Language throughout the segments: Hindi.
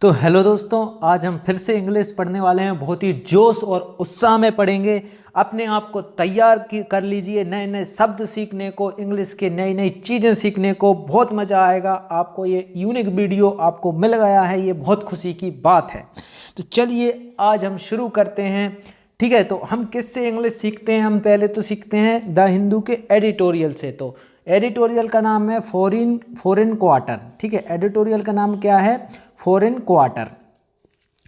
तो हेलो दोस्तों, आज हम फिर से इंग्लिश पढ़ने वाले हैं। बहुत ही जोश और उत्साह में पढ़ेंगे। अपने आप को तैयार कर लीजिए नए नए शब्द सीखने को, इंग्लिश के नई नई चीज़ें सीखने को। बहुत मज़ा आएगा आपको। ये यूनिक वीडियो आपको मिल गया है, ये बहुत खुशी की बात है। तो चलिए आज हम शुरू करते हैं। ठीक है, तो हम किससे इंग्लिश सीखते हैं? हम पहले तो सीखते हैं द हिंदू के एडिटोरियल से। तो एडिटोरियल का नाम है फॉरेन क्वार्टर। ठीक है, एडिटोरियल का नाम क्या है? Foreign quarter.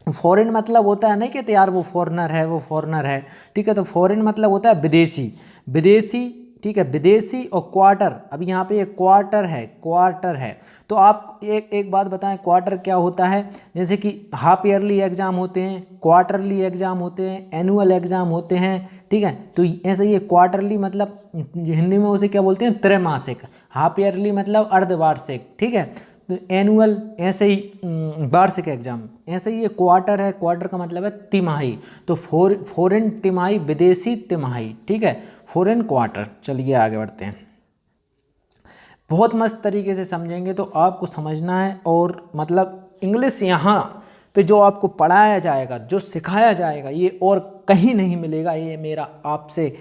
फॉरेन मतलब होता है नहीं कि यार वो फॉरेनर है, वो फॉरेनर है। ठीक है, तो फॉरेन मतलब होता है विदेशी, विदेशी। ठीक है, विदेशी। और क्वार्टर, अब यहाँ पे ये क्वार्टर है, क्वार्टर है। तो आप एक बात बताएं, क्वार्टर क्या होता है? जैसे कि हाफ ईयरली एग्जाम होते हैं, क्वार्टरली एग्जाम होते हैं, एनुअल एग्जाम होते हैं। ठीक है, तो ऐसे ये क्वार्टरली मतलब हिंदी में उसे क्या बोलते हैं? त्रैमासिक। हाफ ईयरली मतलब अर्धवार्षिक। ठीक है, तो एनुअल ऐसे ही वार्षिक एग्जाम। ऐसे ही ये क्वार्टर है, क्वार्टर का मतलब है तिमाही। तो फॉरेन तिमाही, विदेशी तिमाही। ठीक है, फॉरेन क्वार्टर। चलिए आगे बढ़ते हैं। बहुत मस्त तरीके से समझेंगे तो आपको समझना है। और मतलब इंग्लिश यहाँ पे जो आपको पढ़ाया जाएगा, जो सिखाया जाएगा, ये और कहीं नहीं मिलेगा। ये मेरा आपसे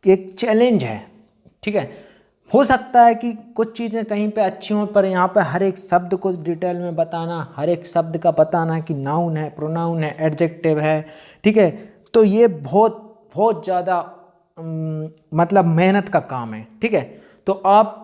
एक चैलेंज है। ठीक है, हो सकता है कि कुछ चीज़ें कहीं पे अच्छी हों, पर यहाँ पे हर एक शब्द को डिटेल में बताना, हर एक शब्द का बताना कि नाउन है, प्रोनाउन है, एडजेक्टिव है। ठीक है, तो ये बहुत बहुत ज़्यादा मतलब मेहनत का काम है। ठीक है, तो आप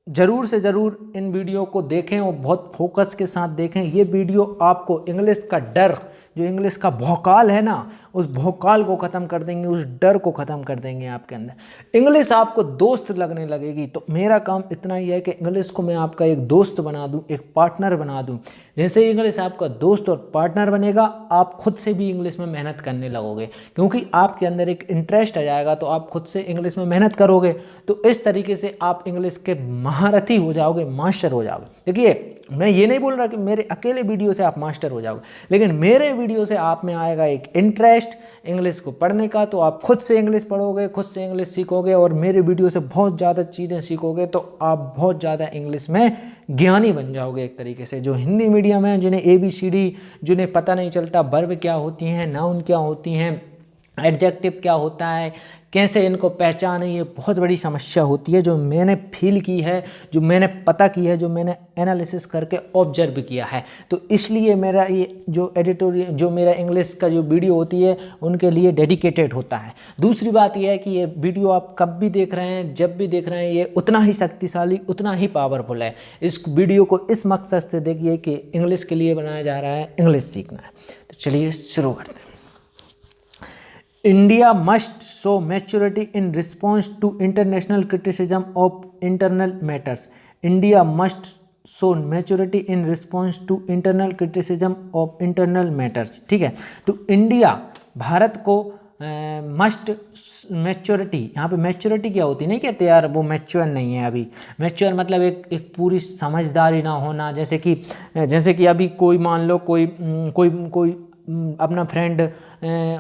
ज़रूर से ज़रूर इन वीडियो को देखें और बहुत फोकस के साथ देखें। ये वीडियो आपको इंग्लिश का डर, जो इंग्लिश का भौकाल है ना, उस भौकाल को ख़त्म कर देंगे, उस डर को ख़त्म कर देंगे आपके अंदर। इंग्लिश आपको दोस्त लगने लगेगी। तो मेरा काम इतना ही है कि इंग्लिश को मैं आपका एक दोस्त बना दूं, एक पार्टनर बना दूं। जैसे ही इंग्लिश आपका दोस्त और पार्टनर बनेगा, आप खुद से भी इंग्लिश में मेहनत करने लगोगे, क्योंकि आपके अंदर एक इंटरेस्ट आ जाएगा। तो आप खुद से इंग्लिश में मेहनत करोगे, तो इस तरीके से आप इंग्लिश के महारथी हो जाओगे, मास्टर हो जाओगे। देखिए, मैं ये नहीं बोल रहा कि मेरे अकेले वीडियो से आप मास्टर हो जाओगे, लेकिन मेरे वीडियो से आप में आएगा एक इंटरेस्ट इंग्लिश को पढ़ने का। तो आप खुद से इंग्लिश पढ़ोगे, खुद से इंग्लिश सीखोगे, और मेरे वीडियो से बहुत ज़्यादा चीज़ें सीखोगे। तो आप बहुत ज़्यादा इंग्लिश में ज्ञानी बन जाओगे एक तरीके से। जो हिंदी मीडियम है, जिन्हें ABCD, जिन्हें पता नहीं चलता वर्ब क्या होती हैं, नाउन क्या होती हैं, एडजेक्टिव क्या होता है, कैसे इनको पहचाने, ये बहुत बड़ी समस्या होती है। जो मैंने फील की है, जो मैंने पता की है, जो मैंने एनालिसिस करके ऑब्जर्व किया है। तो इसलिए मेरा ये जो एडिटोरियल, जो मेरा इंग्लिश का जो वीडियो होती है, उनके लिए डेडिकेटेड होता है। दूसरी बात यह है कि ये वीडियो आप कब भी देख रहे हैं, जब भी देख रहे हैं, ये उतना ही शक्तिशाली, उतना ही पावरफुल है। इस वीडियो को इस मकसद से देखिए कि इंग्लिश के लिए बनाया जा रहा है, इंग्लिश सीखना है। तो चलिए शुरू करते हैं। India must show maturity in response to international criticism of internal matters. India must show maturity in response to internal criticism of internal matters. ठीक है, तो इंडिया, भारत को मस्ट मैच्योरिटी, यहाँ पे मैच्योरिटी क्या होती है? नहीं कहते यार वो मैच्योर नहीं है अभी। मैच्योर मतलब एक पूरी समझदारी ना होना। जैसे कि अभी कोई मान लो कोई अपना फ्रेंड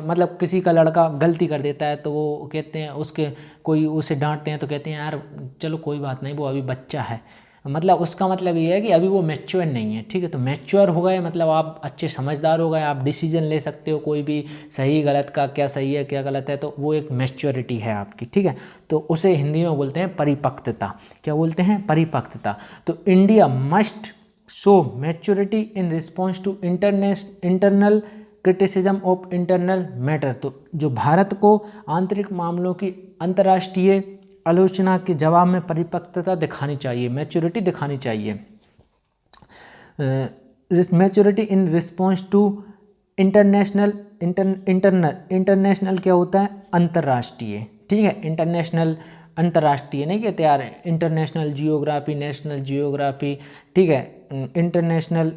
मतलब किसी का लड़का गलती कर देता है, तो वो कहते हैं, उसके कोई उसे डांटते हैं तो कहते हैं यार चलो कोई बात नहीं, वो अभी बच्चा है। मतलब उसका मतलब ये है कि अभी वो मैच्योर नहीं है। ठीक है, तो मैच्योर हो गए मतलब आप अच्छे समझदार हो गए, आप डिसीजन ले सकते हो कोई भी सही गलत का, क्या सही है क्या गलत है। तो वो एक मैच्योरिटी है आपकी। ठीक है, तो उसे हिंदी में बोलते हैं परिपक्वता। क्या बोलते हैं? परिपक्वता। तो India must show maturity in response to internal criticism of internal matter. तो जो भारत को आंतरिक मामलों की अंतर्राष्ट्रीय आलोचना के जवाब में परिपक्वता दिखानी चाहिए, मैच्योरिटी दिखानी चाहिए। Maturity in response to international क्या होता है? अंतर्राष्ट्रीय। ठीक है, इंटरनेशनल, अंतर्राष्ट्रीय नहीं कहते यार, इंटरनेशनल जियोग्राफी, नेशनल जियोग्राफी। ठीक है, इंटरनेशनल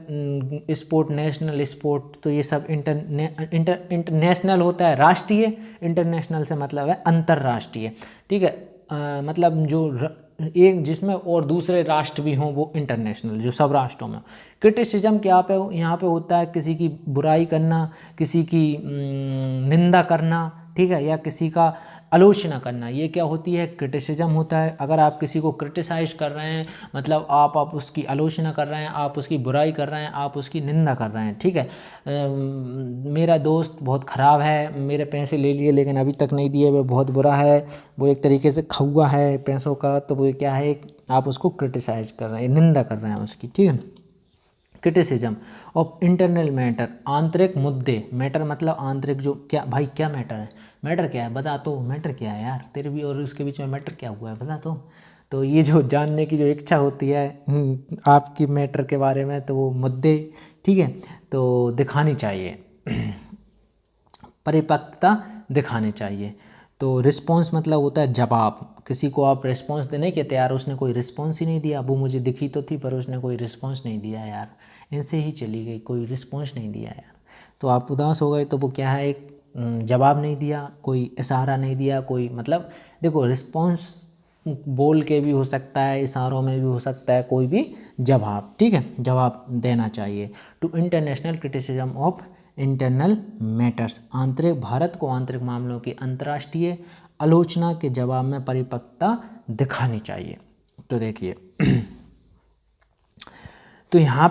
स्पोर्ट, नेशनल स्पोर्ट। तो ये सब इंटरनेशनल होता है राष्ट्रीय, इंटरनेशनल से मतलब है अंतर्राष्ट्रीय। ठीक है, मतलब जो एक जिसमें और दूसरे राष्ट्र भी हों, वो इंटरनेशनल, जो सब राष्ट्रों में। क्रिटिसिज्म क्या पे यहाँ पे होता है? किसी की बुराई करना, किसी की निंदा करना। ठीक है, या किसी का आलोचना करना, ये क्या होती है, क्रिटिसिज्म होता है। अगर आप किसी को क्रिटिसाइज कर रहे हैं मतलब आप उसकी आलोचना कर रहे हैं, आप उसकी बुराई कर रहे हैं, आप उसकी निंदा कर रहे हैं, ठीक है। मेरा दोस्त बहुत ख़राब है, मेरे पैसे ले लिए लेकिन अभी तक नहीं दिए, वो बहुत बुरा है, वो एक तरीके से खौआ है पैसों का, तो वो क्या है, आप उसको क्रिटिसाइज कर रहे हैं, निंदा कर रहे हैं उसकी, ठीक है। क्रिटिसिज्म ऑफ इंटरनल मैटर, आंतरिक मुद्दे, मैटर मतलब आंतरिक, जो क्या भाई क्या मैटर है, मैटर क्या है बता, तो मैटर क्या है यार, तेरे भी और उसके बीच में मैटर क्या हुआ है बता। तो ये जो जानने की जो इच्छा होती है आपकी मैटर के बारे में, तो वो मुद्दे, ठीक है, तो दिखानी चाहिए, परिपक्वता दिखानी चाहिए। तो रिस्पॉन्स मतलब होता है जवाब, किसी को आप रिस्पॉन्स देने के तैयार, उसने कोई रिस्पॉन्स ही नहीं दिया, वो मुझे दिखी तो थी पर उसने कोई रिस्पॉन्स नहीं दिया यार, इनसे ही चली गई, कोई रिस्पॉन्स नहीं दिया यार, तो आप उदास हो गए। तो वो क्या है, एक जवाब नहीं दिया, कोई इशारा नहीं दिया, कोई मतलब देखो रिस्पॉन्स बोल के भी हो सकता है, इशारों में भी हो सकता है, कोई भी जवाब, ठीक है, जवाब देना चाहिए। To international criticism of internal matters, आंतरिक, भारत को आंतरिक मामलों की अंतर्राष्ट्रीय आलोचना के जवाब में परिपक्वता दिखानी चाहिए। तो देखिए तो यहाँ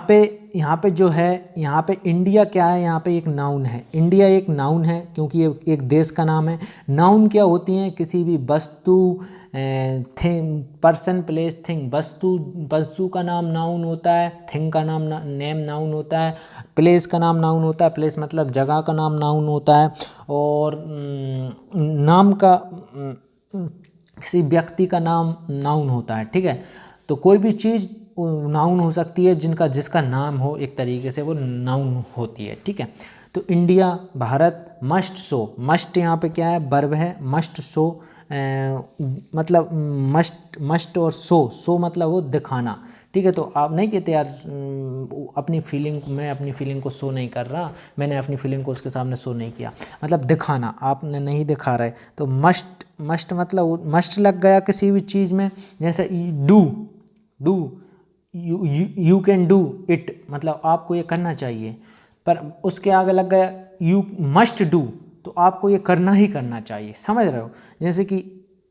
पे जो है, यहाँ पे इंडिया क्या है, यहाँ पे एक नाउन है, इंडिया एक नाउन है क्योंकि ये एक देश का नाम है। नाउन क्या होती हैं, किसी भी वस्तु, थिंग, पर्सन, प्लेस, थिंग, वस्तु का नाम नाउन होता है, थिंग का नाम नेम नाउन होता है, प्लेस का नाम नाउन होता है, प्लेस मतलब जगह का नाम नाउन होता है, और नाम का किसी व्यक्ति का नाम नाउन होता है, ठीक है। तो कोई भी चीज़ नाउन हो सकती है जिसका नाम हो, एक तरीके से वो नाउन होती है, ठीक है। तो India, Bharat, must show, must यहाँ पे क्या है, वर्ब है, मस्ट शो, मतलब मस्ट और शो मतलब वो दिखाना, ठीक है। तो आप नहीं कहते यार अपनी फीलिंग, मैं अपनी फीलिंग को शो नहीं कर रहा, मैंने अपनी फीलिंग को उसके सामने शो नहीं किया, मतलब दिखाना, आपने नहीं दिखा रहे। तो मस्ट मतलब मस्ट लग गया किसी भी चीज़ में, जैसे do you can do it, मतलब आपको ये करना चाहिए, पर उसके आगे लग गया यू मस्ट डू, तो आपको ये करना ही करना चाहिए, समझ रहे हो।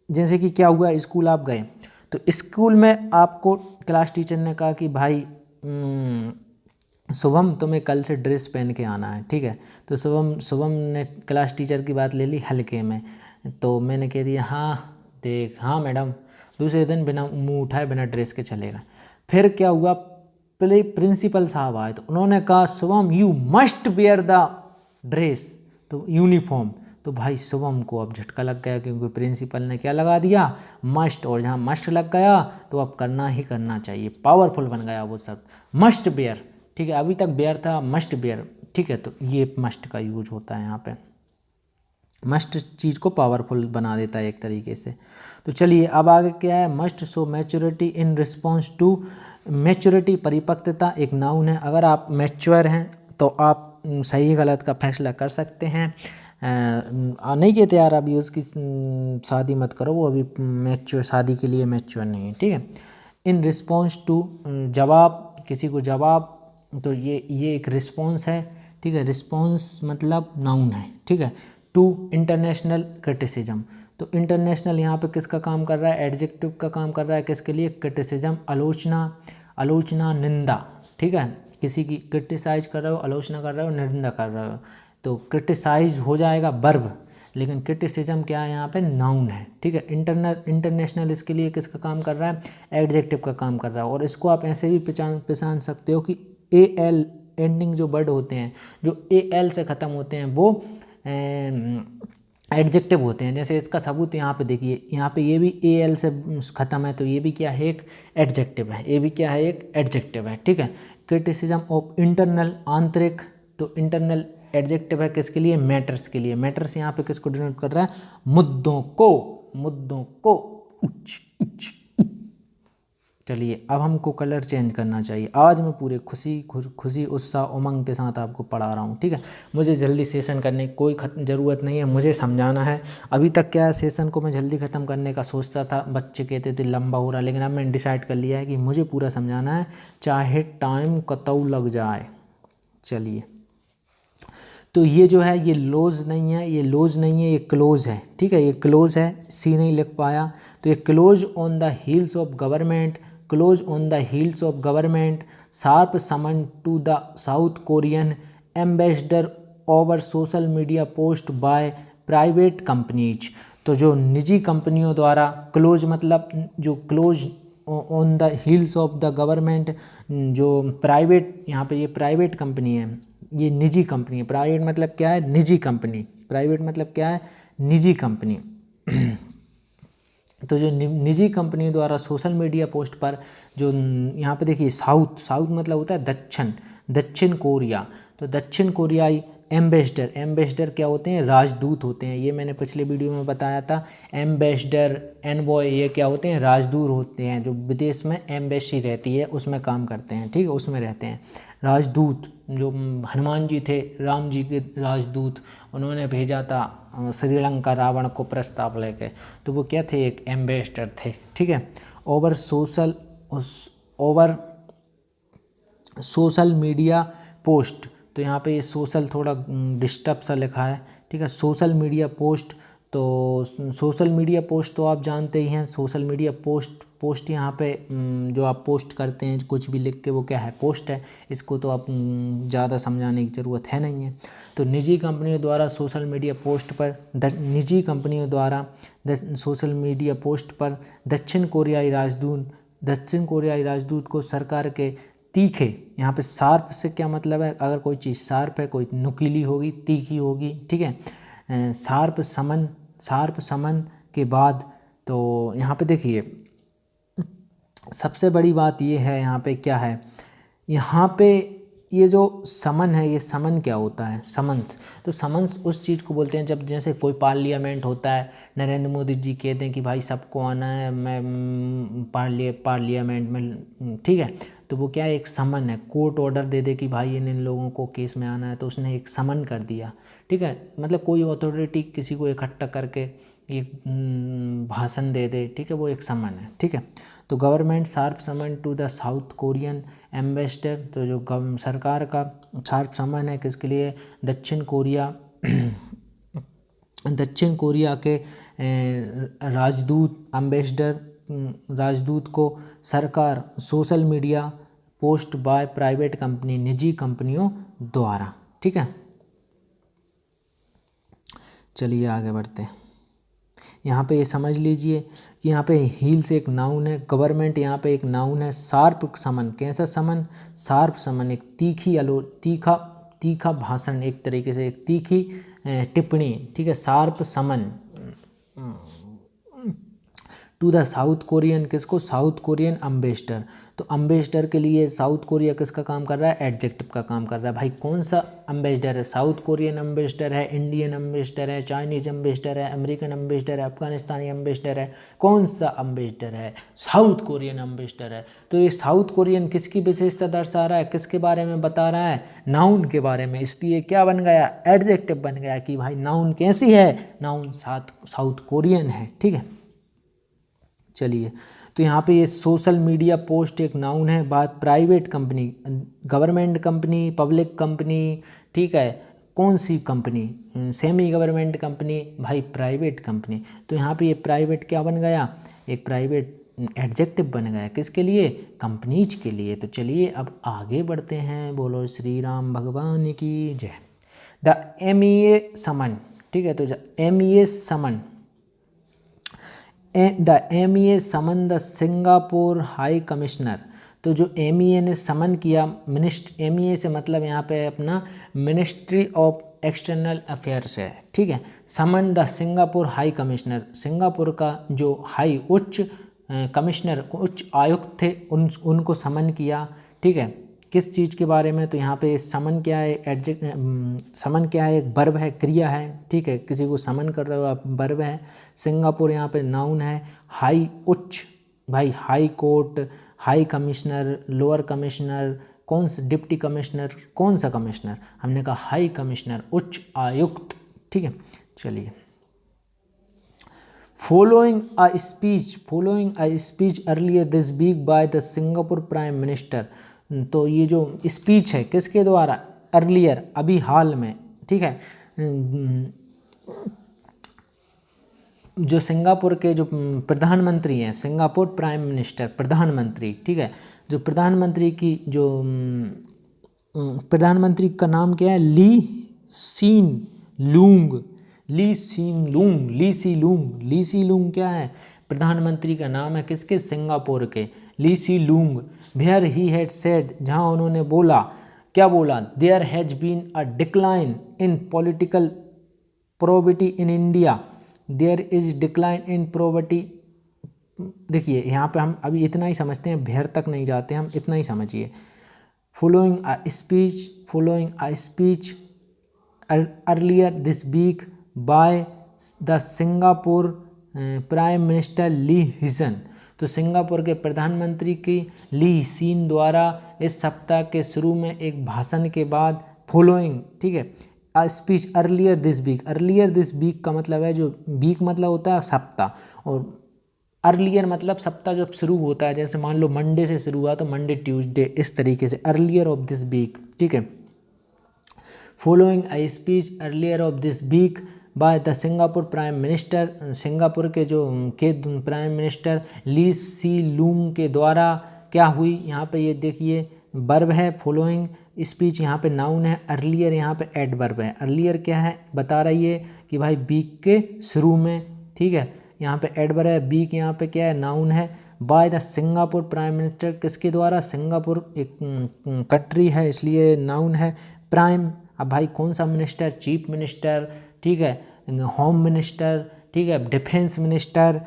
जैसे कि क्या हुआ, स्कूल आप गए, तो स्कूल में आपको क्लास टीचर ने कहा कि भाई शुभम तुम्हें कल से ड्रेस पहन के आना है, ठीक है। तो शुभम ने क्लास टीचर की बात ले ली हल्के में, तो मैंने कह दिया हाँ देख, हाँ मैडम, दूसरे दिन बिना मुंह उठाए बिना ड्रेस के चलेगा। फिर क्या हुआ, प्रिंसिपल साहब आए, तो उन्होंने कहा Shubham you must where the dress, तो यूनिफॉर्म। तो भाई शुभम को अब झटका लग गया क्योंकि प्रिंसिपल ने क्या लगा दिया, मस्ट, और जहाँ मस्ट लग गया तो अब करना ही करना चाहिए, पावरफुल बन गया वो शब्द, मस्ट बेयर, ठीक है। अभी तक बेयर था, मस्ट बेयर, ठीक है। तो ये मस्ट का यूज होता है यहाँ पे, मस्ट चीज़ को पावरफुल बना देता है एक तरीके से। तो चलिए अब आगे क्या है, must show maturity in response to, maturity परिपक्वता एक नाउन है, अगर आप मैच्योर हैं तो आप सही गलत का फैसला कर सकते हैं। नहीं कहते यार अभी उसकी शादी मत करो, वो अभी मैच्योर, शादी के लिए मैच्योर नहीं है, ठीक है। इन रिस्पॉन्स टू जवाब, किसी को जवाब, तो ये एक रिस्पॉन्स है, ठीक है। रिस्पॉन्स मतलब नाउन है, ठीक है। टू इंटरनेशनल क्रिटिसिज्म, तो इंटरनेशनल यहाँ पे किसका काम कर रहा है, एडजेक्टिव का काम कर रहा है, किसके लिए, क्रिटिसिज्म, आलोचना, निंदा, ठीक है। किसी की क्रिटिसाइज कर रहे हो, आलोचना कर रहे हो, निंदा कर रहे हो, तो क्रिटिसाइज हो जाएगा वर्ब, लेकिन क्रिटिसिज्म क्या है यहाँ पे, नाउन है, ठीक है। इंटरनेशनल इसके लिए किसका काम कर रहा है, एडजेक्टिव का काम कर रहा है। और इसको आप ऐसे भी पहचान सकते हो कि AL एंडिंग जो वर्ड होते हैं, जो AL से ख़त्म होते हैं, वो एडजेक्टिव होते हैं। जैसे इसका सबूत यहाँ पे देखिए, यहाँ पे ये भी AL से ख़त्म है, तो ये भी क्या है, एक एडजेक्टिव है, ये भी क्या है, एक एडजेक्टिव है, ठीक है। क्रिटिसिज्म ऑफ इंटरनल, आंतरिक, तो इंटरनल एडजेक्टिव है किसके लिए, मैटर्स के लिए। मैटर्स यहाँ पे किसको डिनोट कर रहा है, मुद्दों को। चलिए अब हमको कलर चेंज करना चाहिए। आज मैं पूरे खुशी उत्साह उमंग के साथ आपको पढ़ा रहा हूँ, ठीक है। मुझे जल्दी सेशन करने की कोई ज़रूरत नहीं है, मुझे समझाना है। अभी तक क्या है, सेशन को मैं जल्दी ख़त्म करने का सोचता था, बच्चे कहते थे लंबा हो रहा, लेकिन अब मैंने डिसाइड कर लिया है कि मुझे पूरा समझाना है, चाहे टाइम कतौ लग जाए। चलिए तो ये जो है ये लोज नहीं है, ये लोज नहीं है, ये क्लोज है, ठीक है, ये क्लोज है, सी नहीं लिख पाया। तो ये close on the heels of government, close on the heels of government, sharp summon to the South Korean ambassador over social media post by private companies. तो जो निजी कंपनियों द्वारा, क्लोज मतलब जो close on the heels of the government, जो प्राइवेट, यहाँ पे ये प्राइवेट कंपनी है, ये निजी कंपनी है। प्राइवेट मतलब क्या है? निजी कंपनी। प्राइवेट मतलब क्या है? निजी कंपनी। तो जो निजी कंपनी द्वारा सोशल मीडिया पोस्ट पर जो यहाँ पे देखिए साउथ, साउथ मतलब होता है दक्षिण, दक्षिण कोरिया। तो दक्षिण कोरियाई एम्बेसडर, एम्बेसडर क्या होते हैं? राजदूत होते हैं। ये मैंने पिछले वीडियो में बताया था। एम्बेसडर, एनवॉय, ये क्या होते हैं? राजदूत होते हैं, जो विदेश में एम्बेसी रहती है उसमें काम करते हैं, ठीक है, उसमें रहते हैं। राजदूत, जो हनुमान जी थे, राम जी के राजदूत, उन्होंने भेजा था श्रीलंका रावण को प्रस्ताव लेके, तो वो क्या थे? एक एम्बेसडर थे, ठीक है। ओवर सोशल मीडिया पोस्ट, तो यहाँ पे ये सोशल थोड़ा डिस्टर्ब सा लिखा है, ठीक है। सोशल मीडिया पोस्ट, तो सोशल मीडिया पोस्ट तो आप जानते ही हैं। सोशल मीडिया पोस्ट यहाँ पे जो आप पोस्ट करते हैं कुछ भी लिख के, वो क्या है? पोस्ट है। इसको तो आप ज़्यादा समझाने की ज़रूरत है नहीं है। तो निजी कंपनियों द्वारा सोशल मीडिया पोस्ट पर, निजी कंपनियों द्वारा सोशल मीडिया पोस्ट पर दक्षिण कोरियाई राजदूत को सरकार के तीखे, यहाँ पे शार्प से क्या मतलब है? अगर कोई चीज़ शार्प है, कोई नुकीली होगी, तीखी होगी, ठीक है। शार्प समन के बाद, तो यहाँ पे देखिए सबसे बड़ी बात ये है, यहाँ पे क्या है? यहाँ पे ये जो समन है, ये समन क्या होता है? समन्स। तो समन्स उस चीज़ को बोलते हैं जब जैसे कोई पार्लियामेंट होता है, नरेंद्र मोदी जी कहते हैं कि भाई सबको आना है, मैं पार्लियामेंट में, ठीक है, तो वो क्या है? एक समन है। कोर्ट ऑर्डर दे दे कि भाई इन लोगों को केस में आना है, तो उसने एक समन कर दिया, ठीक है। मतलब कोई अथॉरिटी किसी को इकट्ठा करके एक भाषण दे दे, ठीक है, वो एक समन है, ठीक है। तो government sharp summon to the South Korean ambassador, तो जो सरकार का शार्प समन है किसके लिए? दक्षिण कोरिया के राजदूत, एम्बेसडर, राजदूत को सरकार social media post by private company, निजी कंपनियों द्वारा, ठीक है। चलिए आगे बढ़ते हैं। यहाँ पे ये समझ लीजिए कि यहाँ पे हील्स एक नाउन है, गवर्नमेंट यहाँ पे एक नाउन है, शार्प समन, कैसा समन? शार्प समन, एक तीखा भाषण, एक तरीके से एक तीखी टिप्पणी, ठीक है। Sharp summon to the South Korean, किसको? South Korean ambassador. तो एम्बेसडर के लिए साउथ कोरिया किसका काम कर रहा है? एडजेक्टिव का काम कर रहा है। भाई कौन सा एम्बेसडर है? साउथ कोरियन एम्बेसडर है, इंडियन एम्बेसडर है, चाइनीज एम्बेसडर है, अमेरिकन एम्बेसडर है, अफगानिस्तानी एम्बेसडर है, कौन सा एम्बेसडर है? साउथ कोरियन एम्बेसडर है। तो ये साउथ कोरियन किसकी विशेषता दर्शा रहा है? किसके बारे में बता रहा है? नाउन के बारे में। इसलिए क्या बन गया? एडजेक्टिव बन गया कि भाई नाउन कैसी है? नाउन साउथ कोरियन है, ठीक है। चलिए, तो यहाँ पे ये सोशल मीडिया पोस्ट एक नाउन है, by private company, government company, public company, ठीक है, कौन सी कंपनी? सेमी गवर्नमेंट कंपनी, भाई प्राइवेट कंपनी। तो यहाँ पे ये प्राइवेट क्या बन गया? एक प्राइवेट एडजेक्टिव बन गया, किसके लिए? कंपनीज के लिए। तो चलिए अब आगे बढ़ते हैं। बोलो श्री राम भगवान की जय। द MEA समन, ठीक है, तो MEA summon, the MEA summon the Singapore high commissioner. तो जो MEA ने समन किया, MEA से मतलब यहाँ पे अपना मिनिस्ट्री ऑफ एक्सटर्नल अफेयर्स है, ठीक है। Summon the Singapore high commissioner, Singapore का जो हाई उच्च कमिश्नर, उच्च आयुक्त थे, उनको समन किया, ठीक है। किस चीज़ के बारे में? तो यहाँ पे समन क्या है? समन क्या है? एक वर्ब है, क्रिया है, ठीक है। किसी को समन कर रहे हो आप, वर्ब है। सिंगापुर यहाँ पे नाउन है। हाई उच्च, भाई high court, high commissioner, lower commissioner, कौन सा? डिप्टी कमिश्नर, कौन सा कमिश्नर? हमने कहा हाई कमिश्नर, उच्च आयुक्त, ठीक है। चलिए, following a speech earlier this week by the Singapore prime minister. तो ये जो स्पीच है किसके द्वारा? अर्लियर, अभी हाल में, ठीक है। जो सिंगापुर के जो प्रधानमंत्री हैं, सिंगापुर प्राइम मिनिस्टर, प्रधानमंत्री, ठीक है, जो प्रधानमंत्री की जो प्रधानमंत्री का नाम क्या है? Lee Hsien Loong. Lee Hsien Loong, Lee Hsien Loong, Lee Hsien Loong क्या है? प्रधानमंत्री का नाम है किसके? सिंगापुर के, Lee Hsien Loong. Where he had said, जहाँ उन्होंने बोला, क्या बोला? There has been a decline in political probity in India, there is decline in probity. देखिए यहाँ पे हम अभी इतना ही समझते हैं, भेर तक नहीं जाते, हम इतना ही समझिए। Following a speech earlier this week by the Singapore prime minister Lee Hsien. तो सिंगापुर के प्रधानमंत्री की ली सीन द्वारा इस सप्ताह के शुरू में एक भाषण के बाद, फॉलोइंग, ठीक है, a speech earlier this week का मतलब है, जो वीक मतलब होता है सप्ताह, और अर्लियर मतलब सप्ताह जब शुरू होता है, जैसे मान लो मंडे से शुरू हुआ तो मंडे ट्यूसडे, इस तरीके से अर्लियर ऑफ दिस वीक, ठीक है। Following a speech earlier of this week by the Singapore prime minister, Singapore के जो prime minister Lee Hsien Loong के द्वारा क्या हुई? यहाँ पे ये देखिए वर्ब है, फॉलोइंग स्पीच यहाँ पे नाउन है, अर्लियर यहाँ पे एडवर्ब है। अर्लियर क्या है? बता रही है कि भाई वीक के शुरू में, ठीक है, यहाँ पे एडवर्ब है, वीक यहाँ पे क्या है? नाउन है। Bye the Singapore prime minister, किसके द्वारा? सिंगापुर एक कंट्री है इसलिए नाउन है। प्राइम, अब भाई कौन सा मिनिस्टर? चीफ मिनिस्टर, ठीक है, होम मिनिस्टर, ठीक है, डिफेंस मिनिस्टर,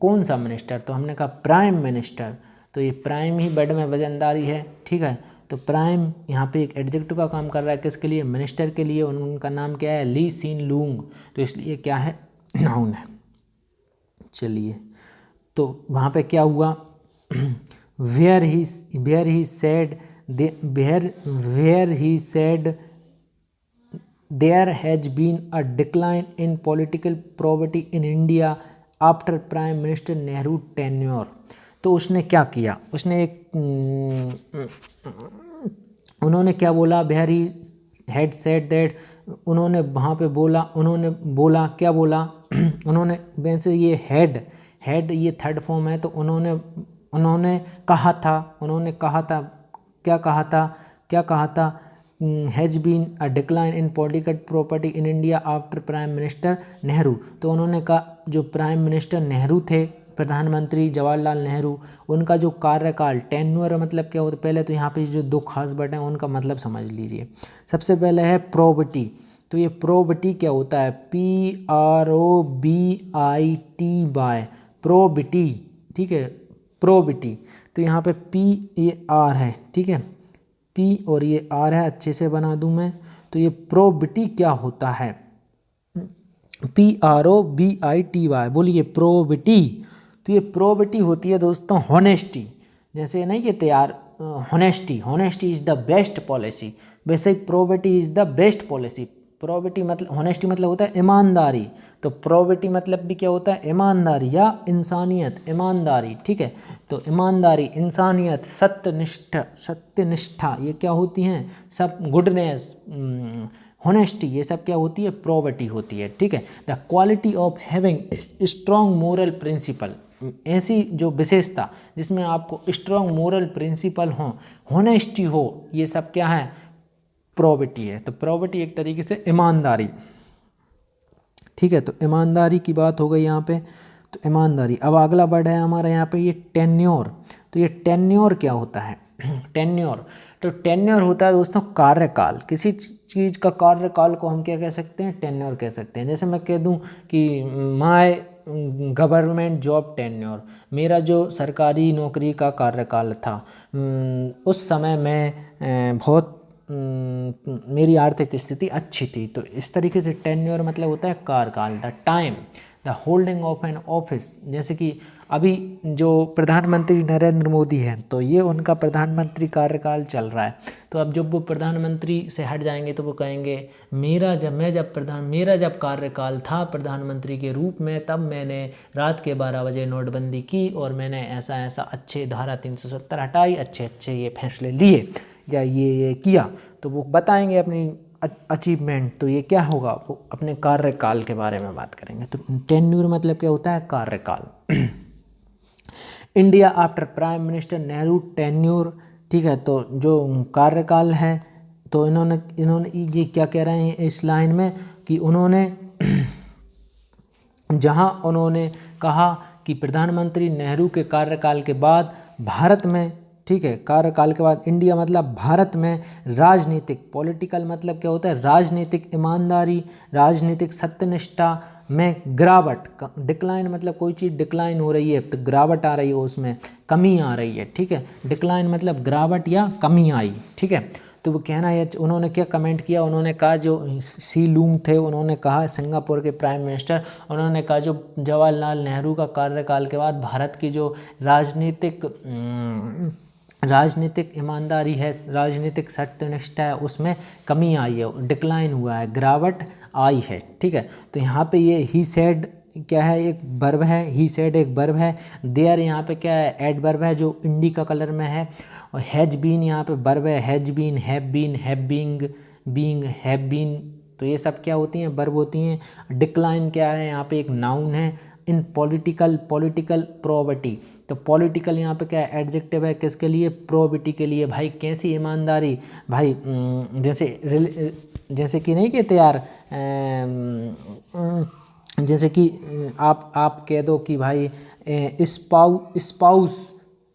कौन सा मिनिस्टर? तो हमने कहा प्राइम मिनिस्टर, तो ये प्राइम ही वर्ड में वजनदारी है, ठीक है। तो प्राइम यहाँ पे एक एडजेक्टिव का काम कर रहा है, किसके लिए? मिनिस्टर के लिए। उनका नाम क्या है? ली सीन लूंग, तो इसलिए क्या है? नाउन है। चलिए, तो वहाँ पे क्या हुआ? Where he said there has been a decline in political probity in India after prime minister Nehru tenure. तो उसने क्या किया? उसने उन्होंने क्या बोला? Where he had said that, उन्होंने वहाँ पे बोला, क्या बोला? उन्होंने वैसे ये हेड ये थर्ड फॉर्म है, तो उन्होंने कहा था, क्या कहा था? Has been a decline in political property in India after prime minister Nehru. तो उन्होंने कहा, जो प्राइम मिनिस्टर नेहरू थे, प्रधानमंत्री जवाहरलाल नेहरू, उनका जो कार्यकाल, टेन्योर मतलब क्या होता है? पहले तो यहाँ पे जो दो खास वर्ड हैं उनका मतलब समझ लीजिए। सबसे पहले है प्रोबिटी। तो ये प्रोबिटी क्या होता है? PROBITY, प्रोबिटी, ठीक है, प्रोबिटी। तो यहाँ पे P ये R है, ठीक है, P और ये R है, अच्छे से बना दूं मैं। तो ये प्रोबिटी क्या होता है? PROBITY, बोलिए प्रोबिटी। तो ये प्रोबिटी होती है दोस्तों हॉनेस्टी, जैसे नहीं कहते यार honesty is the best policy, वैसे ही probity is the best policy. Probity मतलब, हॉनेस्टी मतलब होता है ईमानदारी, तो प्रोबिटी मतलब भी क्या होता है? ईमानदारी या इंसानियत, ईमानदारी, ठीक है। तो ईमानदारी, इंसानियत, सत्यनिष्ठा, ये क्या होती हैं? सब गुडनेस, हॉनेस्टी, ये सब क्या होती है? प्रोबिटी होती है, ठीक है। The quality of having strong moral principle, ऐसी जो विशेषता जिसमें आपको स्ट्रॉन्ग मोरल प्रिंसिपल हो, हॉनेस्टी हो, ये सब क्या है? प्रोबिटी है। तो प्रोबिटी एक तरीके से ईमानदारी, ठीक है। तो ईमानदारी की बात हो गई यहाँ पे, तो ईमानदारी। अब अगला वर्ड है हमारा यहाँ पे ये टेन्योर। तो ये टेन्योर क्या होता है? टेन्योर, तो टेन्योर होता है दोस्तों कार्यकाल। किसी चीज़ का कार्यकाल को हम क्या कह सकते हैं? टेन्योर कह सकते हैं। जैसे मैं कह दूं कि माय गवर्नमेंट जॉब टेन्योर, मेरा जो सरकारी नौकरी का कार्यकाल था, उस समय मैं बहुत मेरी आर्थिक स्थिति अच्छी थी। तो इस तरीके से टेन्योर मतलब होता है कार्यकाल, the time the holding of an office. जैसे कि अभी जो प्रधानमंत्री नरेंद्र मोदी हैं, तो ये उनका प्रधानमंत्री कार्यकाल चल रहा है। तो अब जब वो प्रधानमंत्री से हट जाएंगे तो वो कहेंगे मेरा जब कार्यकाल था प्रधानमंत्री के रूप में, तब मैंने रात के 12 बजे नोटबंदी की और मैंने ऐसा अच्छे धारा 370 हटाई, अच्छे ये फैसले लिए या ये किया। तो वो बताएंगे अपनी अचीवमेंट, तो ये क्या होगा, वो अपने कार्यकाल के बारे में बात करेंगे। तो टेन्यूर मतलब क्या होता है, कार्यकाल। India after prime minister Nehru tenure, ठीक है। तो जो कार्यकाल है, तो इन्होंने ये क्या कह रहे हैं इस लाइन में कि उन्होंने जहां उन्होंने कहा कि प्रधानमंत्री नेहरू के कार्यकाल के बाद भारत में, ठीक है, कार्यकाल के बाद इंडिया मतलब भारत में राजनीतिक, पॉलिटिकल मतलब क्या होता है, राजनीतिक ईमानदारी, राजनीतिक सत्यनिष्ठा में गिरावट, डिक्लाइन मतलब कोई चीज़ डिक्लाइन हो रही है तो गिरावट आ रही है, उसमें कमी आ रही है, ठीक है। डिक्लाइन मतलब गिरावट या कमी आई, ठीक है। तो वो कहना है, उन्होंने क्या कमेंट किया, उन्होंने कहा जो सी लूंग थे, उन्होंने कहा सिंगापुर के प्राइम मिनिस्टर, उन्होंने कहा जो जवाहरलाल नेहरू का कार्यकाल के बाद भारत की जो राजनीतिक ईमानदारी है, राजनीतिक सत्यनिष्ठा है, उसमें कमी आई है, डिक्लाइन हुआ है, गिरावट आई है, ठीक है। तो यहाँ पे ये ही सेड क्या है, एक वर्ब है, ही सेड एक वर्ब है, देयर यहाँ पे क्या है, एडवर्ब है जो इंडिका कलर में है, और हैज बीन यहाँ पे वर्ब है, has been, have been, have being, have been, तो ये सब क्या होती हैं, वर्ब होती हैं। डिक्लाइन क्या है, यहाँ पे एक नाउन है। इन पॉलिटिकल प्रोबिटी, तो पॉलिटिकल यहाँ पे क्या है, एडजेक्टिव है, किसके लिए, प्रोबिटी के लिए। भाई कैसी ईमानदारी, भाई जैसे कि नहीं कहते यार, जैसे कि आप कह दो कि भाई स्पाउस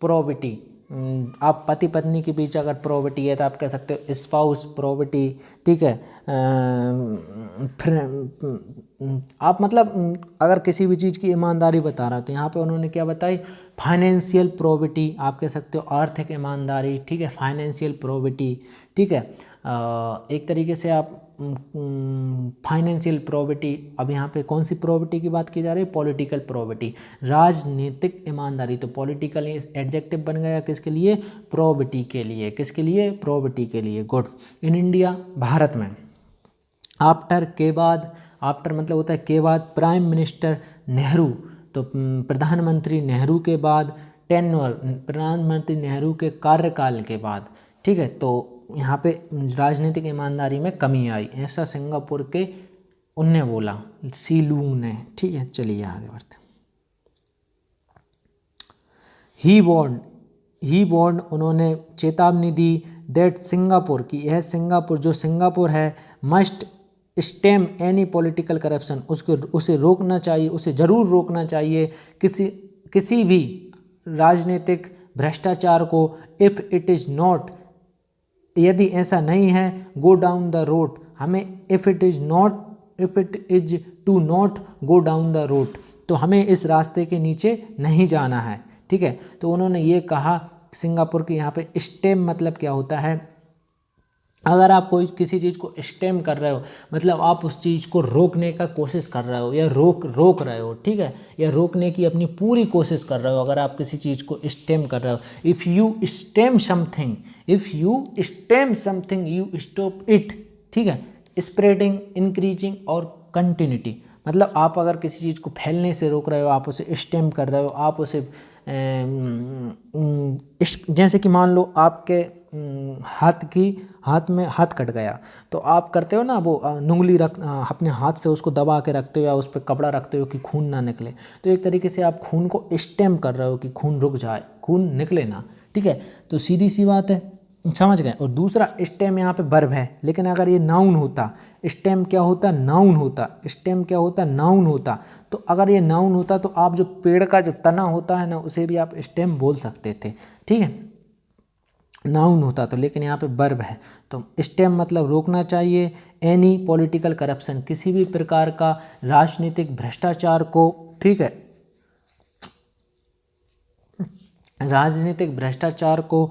प्रोबिटी, आप पति पत्नी के बीच अगर प्रोबिटी है तो आप कह सकते हो स्पाउस प्रोबिटी, ठीक है। आप मतलब अगर किसी भी चीज़ की ईमानदारी बता रहा हो तो यहाँ पे उन्होंने क्या बताई, फाइनेंशियल प्रोबिटी, आप कह सकते हो आर्थिक ईमानदारी, ठीक है, फाइनेंशियल प्रोबिटी, ठीक है। एक तरीके से आप फाइनेंशियल प्रोबिटी, अब यहाँ पे कौन सी प्रोबिटी की बात की जा रही है, पॉलिटिकल प्रोबिटी, राजनीतिक ईमानदारी, तो पॉलिटिकल एडजेक्टिव बन गया किसके लिए, प्रोबिटी के लिए, किसके लिए, प्रोबिटी के लिए। गुड। इन इंडिया, भारत में, आफ्टर के बाद, आफ्टर मतलब होता है के बाद, प्राइम मिनिस्टर नेहरू, तो प्रधानमंत्री नेहरू के बाद, टेन्योर प्रधानमंत्री नेहरू के कार्यकाल के बाद, ठीक है। तो यहाँ पे राजनीतिक ईमानदारी में कमी आई, ऐसा सिंगापुर के उनने बोला, सी लूंग ने, ठीक है। चलिए आगे बढ़ते। ही वॉर्न उन्होंने चेतावनी दी, दैट सिंगापुर की, यह सिंगापुर जो सिंगापुर है, must stem any political corruption, उसे रोकना चाहिए, उसे ज़रूर रोकना चाहिए किसी भी राजनीतिक भ्रष्टाचार को, इफ़ इट इज़ नॉट, यदि ऐसा नहीं है, गो डाउन द रोड, हमें if it is to not go down the road, तो हमें इस रास्ते के नीचे नहीं जाना है, ठीक है। तो उन्होंने ये कहा सिंगापुर के, यहाँ पे स्टेम मतलब क्या होता है, अगर आप कोई किसी चीज़ को स्टेम कर रहे हो मतलब आप उस चीज़ को रोकने का कोशिश कर रहे हो या रोक रहे हो, ठीक है, या रोकने की अपनी पूरी कोशिश कर रहे हो। अगर आप किसी चीज़ को स्टेम कर रहे हो, if you stem something you stop it, ठीक है, स्प्रेडिंग, इंक्रीजिंग और कंटिन्यूटी, मतलब आप अगर किसी चीज़ को फैलने से रोक रहे हो, आप उसे स्टेम कर रहे हो, आप उसे जैसे कि मान लो आपके हाथ में हाथ कट गया, तो आप करते हो ना वो उंगली अपने हाथ से उसको दबा के रखते हो या उस पर कपड़ा रखते हो कि खून ना निकले, तो एक तरीके से आप खून को स्टेम कर रहे हो कि खून रुक जाए, खून निकले ना, ठीक है। तो सीधी सी बात है, समझ गए। और दूसरा स्टेम यहाँ पे वर्ब है, लेकिन अगर ये नाउन होता, स्टेम क्या होता, नाउन होता, स्टेम क्या होता, नाउन होता, तो अगर ये नाउन होता तो आप जो पेड़ का जो तना होता है ना, उसे भी आप स्टेम बोल सकते थे, ठीक है, नाउन होता तो, लेकिन यहाँ पे वर्ब है। तो स्टेम मतलब रोकना चाहिए एनी पॉलिटिकल करप्शन, किसी भी प्रकार का राजनीतिक भ्रष्टाचार को, ठीक है, राजनीतिक भ्रष्टाचार को।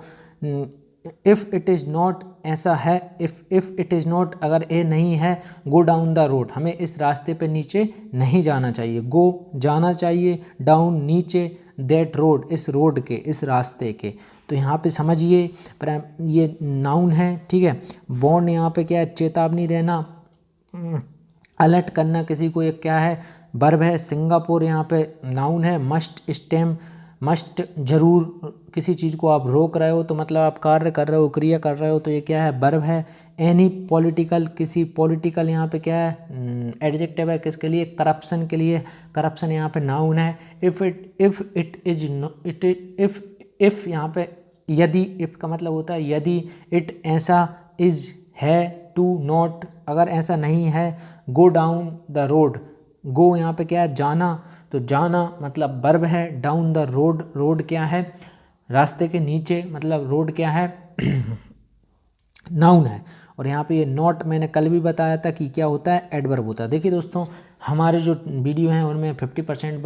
इफ़ इट इज़ नॉट, ऐसा है, इफ़ इट इज़ नॉट, अगर ये नहीं है, गो डाउन द रोड, हमें इस रास्ते पे नीचे नहीं जाना चाहिए, गो जाना चाहिए, डाउन नीचे, दैट रोड इस रोड के, इस रास्ते के। तो यहाँ पे समझिए ये नाउन है, ठीक है। बॉर्न यहाँ पे क्या है, चेतावनी देना, अलर्ट करना किसी को, ये क्या है, वर्ब है। सिंगापुर यहाँ पे नाउन है। मस्ट स्टेम मस्ट जरूर, किसी चीज़ को आप रोक रहे हो तो मतलब आप कार्य कर रहे हो, क्रिया कर रहे हो, तो ये क्या है, वर्ब है। एनी पॉलिटिकल, किसी पॉलिटिकल यहाँ पे क्या है, एडजेक्टिव है, किसके लिए, करप्शन के लिए। करप्शन यहाँ पे नाउन है। If it is it if यहाँ पे यदि, इफ़ का मतलब होता है यदि, इट ऐसा, इज है, टू नॉट अगर ऐसा नहीं है, गो डाउन द रोड, गो यहाँ पे क्या है, जाना, तो जाना मतलब वर्ब है। डाउन द रोड, रोड क्या है, रास्ते के नीचे, मतलब रोड क्या है, नाउन है। और यहाँ पे ये नॉट मैंने कल भी बताया था कि क्या होता है, एडवर्ब होता है। देखिए दोस्तों, हमारे जो वीडियो हैं उनमें 50%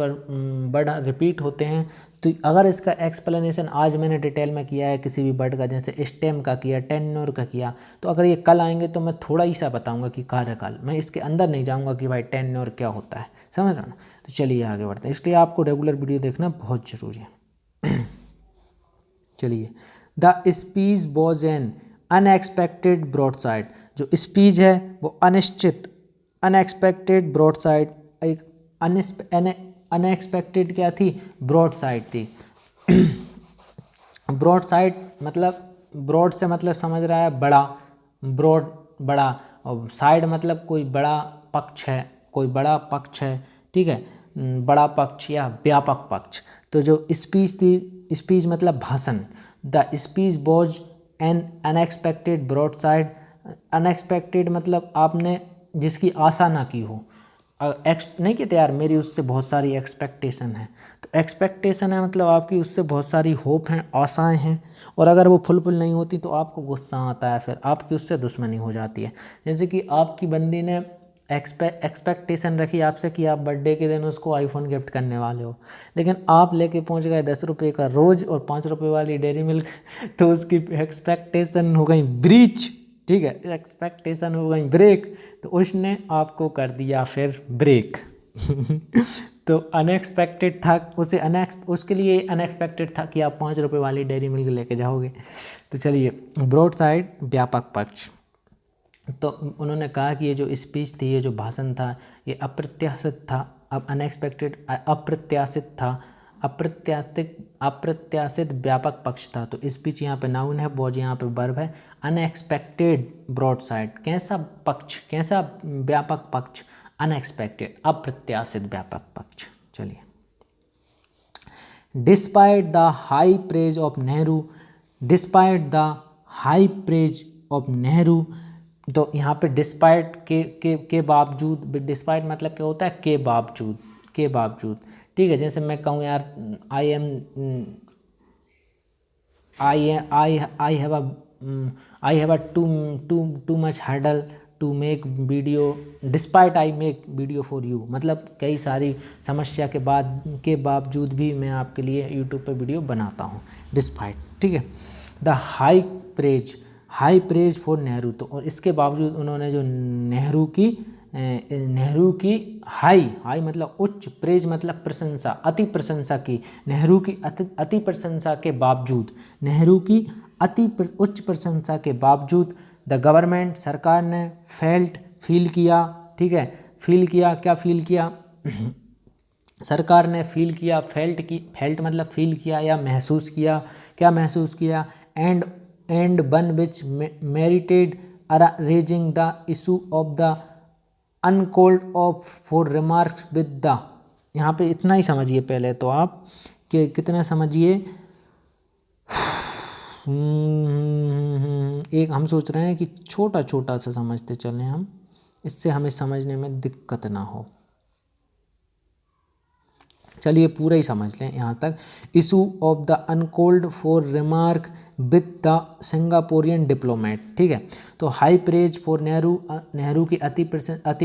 वर्ड रिपीट होते हैं, तो अगर इसका एक्सप्लेनेशन आज मैंने डिटेल में किया है किसी भी वर्ड का, जैसे स्टेम का किया, टेन्योर का किया, तो अगर ये कल आएंगे तो मैं थोड़ा ही सा बताऊंगा कि कार्यकाल, मैं इसके अंदर नहीं जाऊंगा कि भाई टेन्योर क्या होता है, समझ रहे हो ना। तो चलिए आगे बढ़ते हैं, इसलिए आपको रेगुलर वीडियो देखना बहुत ज़रूरी है। चलिए, the speech was an unexpected broadside, जो स्पीच है वो अनिश्चित, अनएक्सपेक्टेड ब्रॉडसाइड, एक अनएक्सपेक्टेड क्या थी, ब्रॉडसाइड थी। ब्रॉडसाइड मतलब, ब्रॉड से मतलब समझ रहा है बड़ा, ब्रॉड बड़ा, और साइड मतलब कोई बड़ा पक्ष है, कोई बड़ा पक्ष है, ठीक है, बड़ा पक्ष या व्यापक पक्ष। तो जो स्पीच थी, स्पीच मतलब भाषण, the speech was an unexpected broadside, unexpected मतलब आपने जिसकी आशा ना की हो, नहीं कहते यार मेरी उससे बहुत सारी एक्सपेक्टेशन है, तो एक्सपेक्टेशन है मतलब आपकी उससे बहुत सारी होप हैं, आशाएं हैं, और अगर वो फुलफिल नहीं होती तो आपको गुस्सा आता है, फिर आपकी उससे दुश्मनी हो जाती है। जैसे कि आपकी बंदी ने एक्सपेक्टेशन रखी आपसे कि आप बर्थडे के दिन उसको आईफोन गिफ्ट करने वाले हो, लेकिन आप लेके पहुंच गए 10 रुपये का रोज़ और 5 रुपये वाली डेयरी मिल्क, तो उसकी एक्सपेक्टेशन हो गई ब्रीच, ठीक है, एक्सपेक्टेशन हो गई ब्रेक, तो उसने आपको कर दिया फिर ब्रेक। तो अनएक्सपेक्टेड था उसे, उसके लिए अनएक्सपेक्टेड था कि आप 5 रुपये वाली डेयरी मिल्क लेके जाओगे। तो चलिए, ब्रॉड साइड व्यापक पक्ष, तो उन्होंने कहा कि ये जो स्पीच थी, ये जो भाषण था, ये अप्रत्याशित था, अब अनएक्सपेक्टेड अप्रत्याशित था, अप्रत्याशित व्यापक पक्ष था। तो स्पीच यहाँ पे नाउन है, वॉज यहाँ पे वर्ब है। अनएक्सपेक्टेड ब्रॉड साइड, कैसा पक्ष, कैसा व्यापक पक्ष, अनएक्सपेक्टेड अप्रत्याशित व्यापक पक्ष। चलिए, despite the high praise of Nehru, despite the high praise of Nehru, तो यहाँ पे डिस्पाइट के बावजूद, डिस्पाइट मतलब क्या होता है, के बावजूद, के बावजूद, ठीक है। जैसे मैं कहूँ यार, I have a too much hurdle to make video, despite I make video for you, मतलब कई सारी समस्या के बावजूद भी मैं आपके लिए यूट्यूब पे वीडियो बनाता हूँ, डिस्पाइट, ठीक है। The high praise for Nehru, तो और इसके बावजूद उन्होंने जो नेहरू की हाई मतलब उच्च, प्रेज मतलब प्रशंसा, अति प्रशंसा की, नेहरू की अति प्रशंसा के बावजूद, नेहरू की उच्च प्रशंसा के बावजूद, द गवर्नमेंट सरकार ने फील किया, ठीक है, फील किया, क्या फील किया, सरकार ने फील किया, फेल्ट मतलब फील किया या महसूस किया, क्या महसूस किया, and one which married raising the issue of the uncalled of for remarks with the, यहाँ पे इतना ही समझिए पहले तो आप, कि कितना समझिए, एक हम सोच रहे हैं कि छोटा छोटा सा समझते चलें हम, इससे हमें समझने में दिक्कत ना हो। चलिए पूरा ही समझ लें यहाँ तक, issue of the uncalled for remark with the Singaporean diplomat, ठीक है। तो हाई प्रेज फॉर नेहरू की अति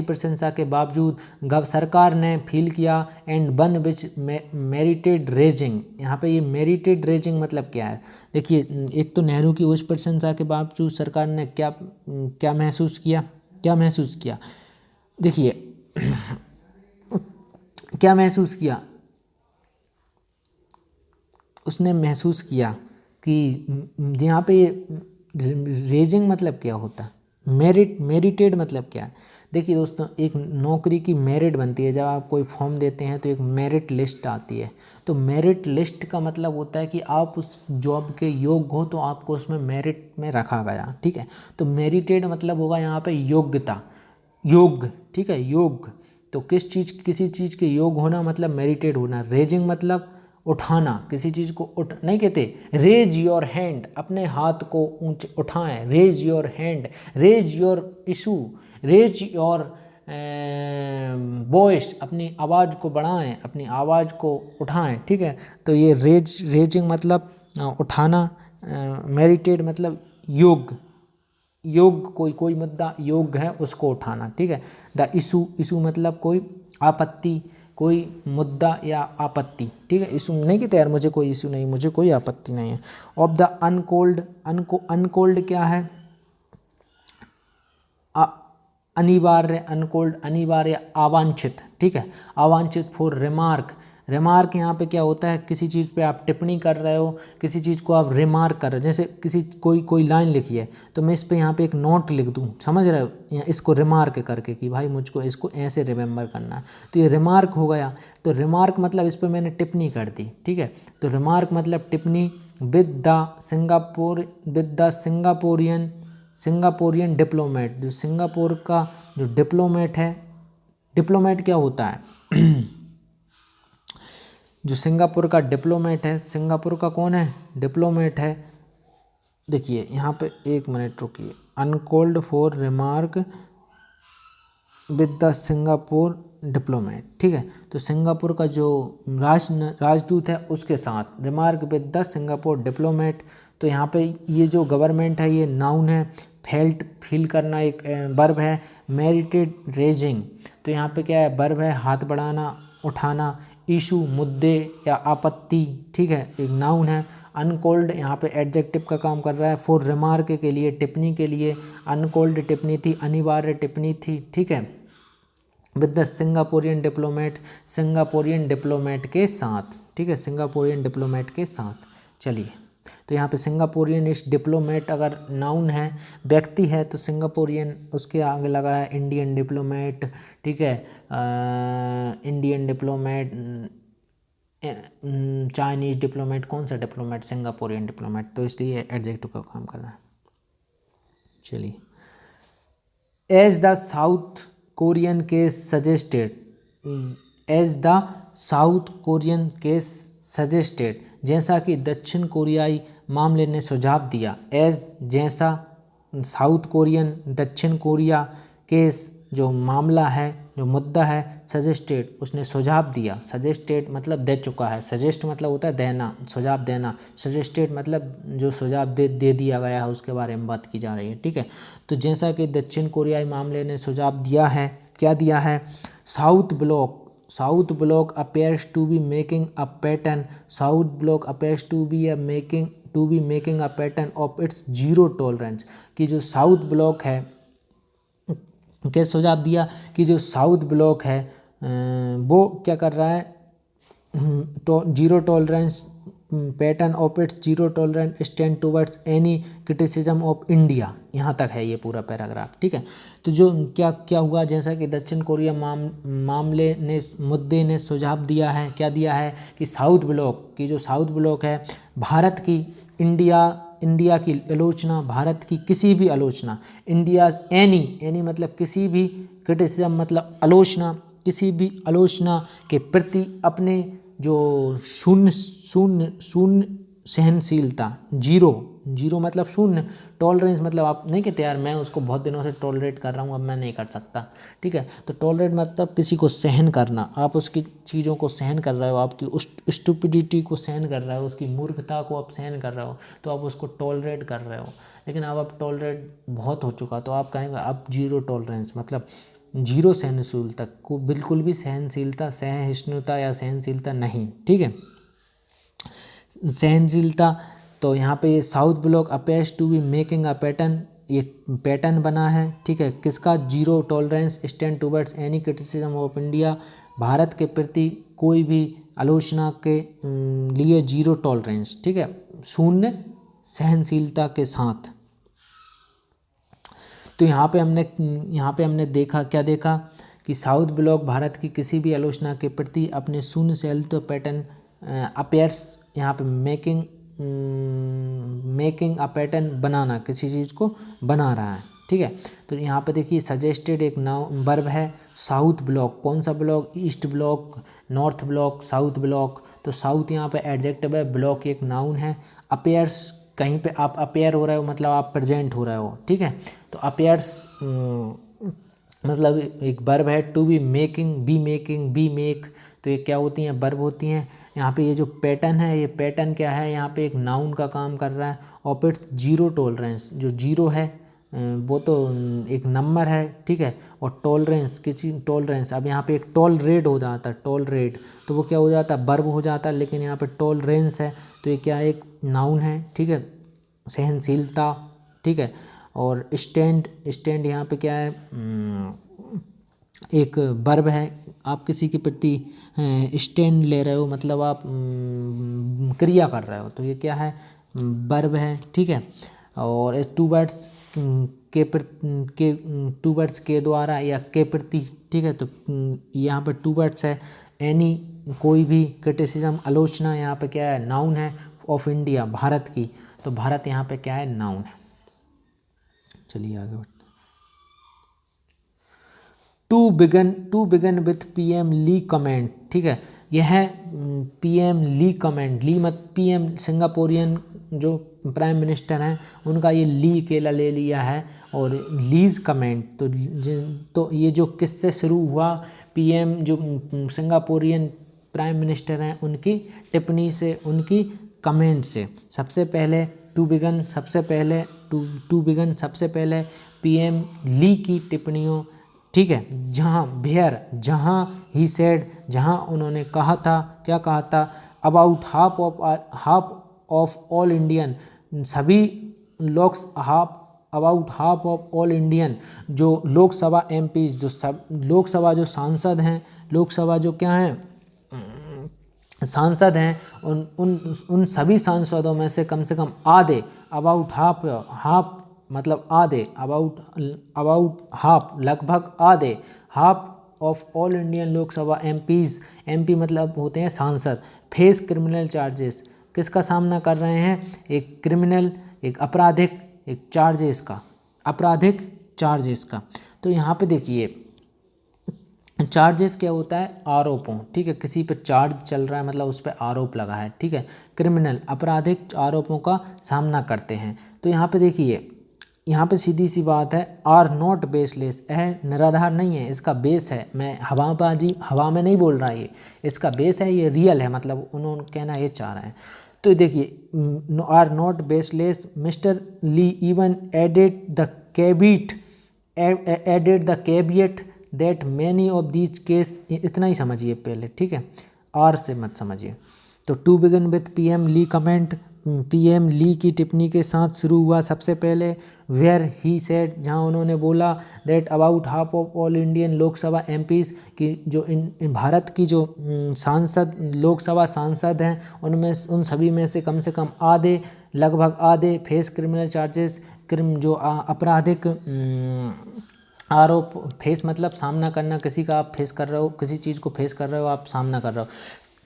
प्रशंसा के बावजूद सरकार ने फील किया, and one which married raising, यहाँ पे ये मेरिटेड रेजिंग मतलब क्या है, देखिए, एक तो नेहरू की उस प्रशंसा के बावजूद सरकार ने क्या महसूस किया, देखिए क्या महसूस किया, उसने महसूस किया कि यहाँ पे रेजिंग मतलब क्या होता है, मेरिटेड मतलब क्या है? देखिए दोस्तों, एक नौकरी की मेरिट बनती है। जब आप कोई फॉर्म देते हैं तो एक मेरिट लिस्ट आती है। तो मेरिट लिस्ट का मतलब होता है कि आप उस जॉब के योग्य हो तो आपको उसमें मेरिट में रखा गया, ठीक है। तो मेरिटेड मतलब होगा यहाँ पे योग्यता, योग्य, ठीक है, योग्य। तो किसी चीज़ के योग्य होना मतलब मेरिटेड होना। रेजिंग मतलब उठाना, किसी चीज़ को नहीं कहते रेज योर हैंड, अपने हाथ को ऊंचे उठाएं, raise your hand, raise your issue, raise your voice, अपनी आवाज़ को बढ़ाएं, अपनी आवाज़ को उठाएं, ठीक है। तो ये रेजिंग मतलब उठाना, मेरिटेड मतलब योग्य, कोई मुद्दा योग्य है उसको उठाना, ठीक है। द इशू मतलब कोई आपत्ति, कोई मुद्दा या आपत्ति, ठीक है। इशू नहीं कहते यार मुझे कोई इशू नहीं, मुझे कोई आपत्ति नहीं है। ऑफ द अनकोल्ड, अनकोल्ड क्या है? अनिवार्य, अनकोल्ड अनिवार्य, अवांछित, ठीक है। अवांछित फॉर रिमार्क, रिमार्क यहाँ पे क्या होता है? किसी चीज़ पे आप टिप्पणी कर रहे हो, किसी चीज़ को आप रिमार्क कर रहे हो। जैसे कोई लाइन लिखी है तो मैं इस पे यहाँ पे एक नोट लिख दूँ, समझ रहे हो, या इसको रिमार्क करके कि भाई मुझको इसको ऐसे रिमेंबर करना है, तो ये रिमार्क हो गया। तो रिमार्क मतलब इस पर मैंने टिप्पणी कर दी, ठीक है। तो रिमार्क मतलब टिप्पणी। विद द सिंगापोरियन डिप्लोमेट, जो सिंगापुर का जो डिप्लोमेट है, डिप्लोमेट क्या होता है? जो सिंगापुर का डिप्लोमेट है, सिंगापुर का कौन है? डिप्लोमेट है। देखिए यहाँ पे एक मिनट रुकिए, uncalled for remark with the Singapore diplomat, ठीक है। तो सिंगापुर का जो राजदूत है उसके साथ remark with the Singapore diplomat. तो यहाँ पे ये जो गवर्नमेंट है ये नाउन है, फील करना एक वर्ब है। मेरिटेड रेजिंग, तो यहाँ पे क्या है? वर्ब है, हाथ बढ़ाना, उठाना। इशू मुद्दे या आपत्ति, ठीक है, एक नाउन है। अनकोल्ड यहाँ पे एडजेक्टिव का काम कर रहा है। फॉर रिमार्क के लिए, टिप्पणी के लिए, अनकोल्ड टिप्पणी थी, अनिवार्य टिप्पणी थी, ठीक है। With the Singaporean diplomat, Singaporean diplomat के साथ, ठीक है, सिंगापोरियन डिप्लोमेट के साथ। चलिए, तो यहाँ पे सिंगापोरियन इस डिप्लोमेट अगर नाउन है, व्यक्ति है, तो सिंगापोरियन उसके आगे लगा है इंडियन डिप्लोमेट, ठीक है। इंडियन डिप्लोमेट, चाइनीज डिप्लोमेट, कौन सा डिप्लोमेट? सिंगापोरियन डिप्लोमेट, तो इसलिए एडजेक्टिव का काम कर रहा है। चलिए, as the South Korean case suggested, as the South Korean case suggested, जैसा कि दक्षिण कोरियाई मामले ने सुझाव दिया। एज जैसा, साउथ कोरियन दक्षिण कोरिया, केस जो मामला है, जो मुद्दा है, सजेस्टेड उसने सुझाव दिया। सजेस्टेड मतलब दे चुका है, सजेस्ट मतलब होता है देना, सुझाव देना। सजेस्टेड मतलब जो सुझाव दे दिया गया है उसके बारे में बात की जा रही है, ठीक है। तो जैसा कि दक्षिण कोरियाई मामले ने सुझाव दिया है, क्या दिया है? South block appears to be making a pattern, south block appears to be making a pattern of its zero tolerance, कि जो साउथ ब्लॉक है, क्या सुझाव दिया कि जो साउथ ब्लॉक है वो क्या कर रहा है? Zero tolerance, pattern of its zero tolerance stand towards any criticism of India. यहाँ तक है ये पूरा पैराग्राफ, ठीक है। तो जो क्या हुआ, जैसा कि दक्षिण कोरिया मुद्दे ने सुझाव दिया है, क्या दिया है कि साउथ ब्लॉक की, जो साउथ ब्लॉक है, भारत की इंडिया की आलोचना, भारत की किसी भी आलोचना, इंडिया एनी मतलब किसी भी, क्रिटिसिज्म मतलब आलोचना, किसी भी आलोचना के प्रति अपने जो शून्य सहनशीलता, जीरो मतलब शून्य, टॉलरेंस मतलब आप नहीं कहते यार मैं उसको बहुत दिनों से टॉलरेट कर रहा हूँ, अब मैं नहीं कर सकता, ठीक है। तो टॉलरेट मतलब किसी को सहन करना, आप उसकी चीज़ों को सहन कर रहे हो, आपकी उस स्टुपिडिटी को सहन कर रहे हो, उसकी मूर्खता को आप सहन कर रहे हो, तो आप उसको टॉलरेट कर रहे हो। लेकिन अब टॉलरेट बहुत हो चुका, तो आप कहेंगे अब जीरो टॉलरेंस मतलब जीरो सहनशीलता को, बिल्कुल भी सहनशीलता, सहिष्णुता या सहनशीलता नहीं, ठीक है। सहनशीलता, तो यहाँ पे ये South Block appears to be making a pattern, ये पैटर्न बना है, ठीक है, किसका? Zero tolerance stand towards any criticism of India, Bharat के प्रति कोई भी आलोचना के लिए जीरो टॉलरेंस, ठीक है, शून्य सहनशीलता के साथ। तो यहाँ पे हमने देखा, क्या देखा कि साउथ ब्लॉक भारत की किसी भी आलोचना के प्रति अपने शून्य से तो पैटर्न अपेयर्स, यहाँ पे मेकिंग अ पैटर्न, बनाना, किसी चीज़ को बना रहा है, ठीक है। तो यहाँ पे देखिए सजेस्टेड एक नाउन वर्ब है, साउथ ब्लॉक, कौन सा block, east block, north block, south block. तो साउथ यहाँ पे एडजेक्टिव है, ब्लॉक एक नाउन है, अपेयर्स, कहीं पे आप अपेयर हो रहे हो मतलब आप प्रेजेंट हो रहे हो, ठीक है। तो अपेयर्स मतलब एक वर्ब है, to be making, be make, तो ये क्या होती हैं, वर्ब होती हैं। यहाँ पे ये जो पैटर्न है, ये पैटर्न क्या है, यहाँ पे एक नाउन का काम कर रहा है। और फिर जीरो टॉलरेंस, जो जीरो है वो तो एक नंबर है, ठीक है। और टॉलरेंस, किसी टॉलरेंस, अब यहाँ पे एक टॉलरेट हो जाता है, टॉलरेट, तो वो क्या हो जाता है, वर्ब हो जाता है, लेकिन यहाँ पे टॉलरेंस है तो ये क्या है, एक नाउन है, ठीक है। सहनशीलता, ठीक है। और स्टैंड यहाँ पे क्या है, एक वर्ब है, आप किसी के प्रति स्टैंड ले रहे हो मतलब आप क्रिया कर रहे हो, तो ये क्या है, वर्ब है, ठीक है। और टू वर्ड्स टू वर्ड्स के द्वारा या के प्रति, ठीक है। तो यहाँ पे टू वर्ड्स है, एनी, कोई भी, क्रिटिसिज्म, आलोचना, यहाँ पे क्या है, नाउन है, ऑफ इंडिया, भारत की, तो भारत यहाँ पे क्या है, नाउन है। चलिए आगे बढ़ते। To begin with PM Lee comment, ठीक है। यह है पीएम ली कमेंट, ली मत पीएम सिंगापुरियन जो प्राइम मिनिस्टर हैं उनका ये ली केला ले लिया है, और लीज कमेंट, तो ये जो किससे शुरू हुआ, पीएम जो सिंगापुरियन प्राइम मिनिस्टर हैं उनकी टिप्पणी से, उनकी कमेंट से। सबसे पहले टू बिगन सबसे पहले पीएम ली की टिप्पणियों, ठीक है, जहाँ ही सेड, जहाँ उन्होंने कहा था, क्या कहा था, about half of all Indian, सभी लोग, about half of all Indian, जो लोकसभा एमपीज, जो सब लोकसभा जो सांसद हैं, लोकसभा जो क्या हैं, सांसद हैं, उन सभी सांसदों में से कम आधे, अबाउट हाफ मतलब आधे, अबाउट हाफ लगभग आधे, half of all Indian Lok Sabha MPs, MP मतलब होते हैं सांसद, फेस क्रिमिनल चार्जेस, किसका सामना कर रहे हैं, एक क्रिमिनल, एक आपराधिक, एक चार्जेस का, आपराधिक चार्जेस का। तो यहाँ पे देखिए चार्जेस क्या होता है, आरोपों, ठीक है, किसी पे चार्ज चल रहा है मतलब उस पर आरोप लगा है, ठीक है। क्रिमिनल, आपराधिक आरोपों का सामना करते हैं। तो यहाँ पे देखिए, यहाँ पे सीधी सी बात है, आर नॉट बेसलेस, यह निराधार नहीं है, इसका बेस है, मैं हवा में नहीं बोल रहा, ये इसका बेस है, ये रियल है, मतलब उन्होंने कहना ये चाह रहे हैं। तो देखिए are not baseless, mister Lee even added the caveat that many of these case, इतना ही समझिए पहले, ठीक है, आर से मत समझिए। तो to begin with PM Lee comment, PM Lee की टिप्पणी के साथ शुरू हुआ सबसे पहले, वेयर ही सेड, जहां उन्होंने बोला, that about half of all Indian Lok Sabha MPs, की जो इन भारत की जो सांसद, लोकसभा सांसद हैं, उनमें उन सभी में से कम आधे, लगभग आधे, फेस क्रिमिनल चार्जेस, जो आपराधिक आरोप, फेस मतलब सामना करना, किसी का आप फेस कर रहे हो, किसी चीज़ को फेस कर रहे हो, आप सामना कर रहे हो।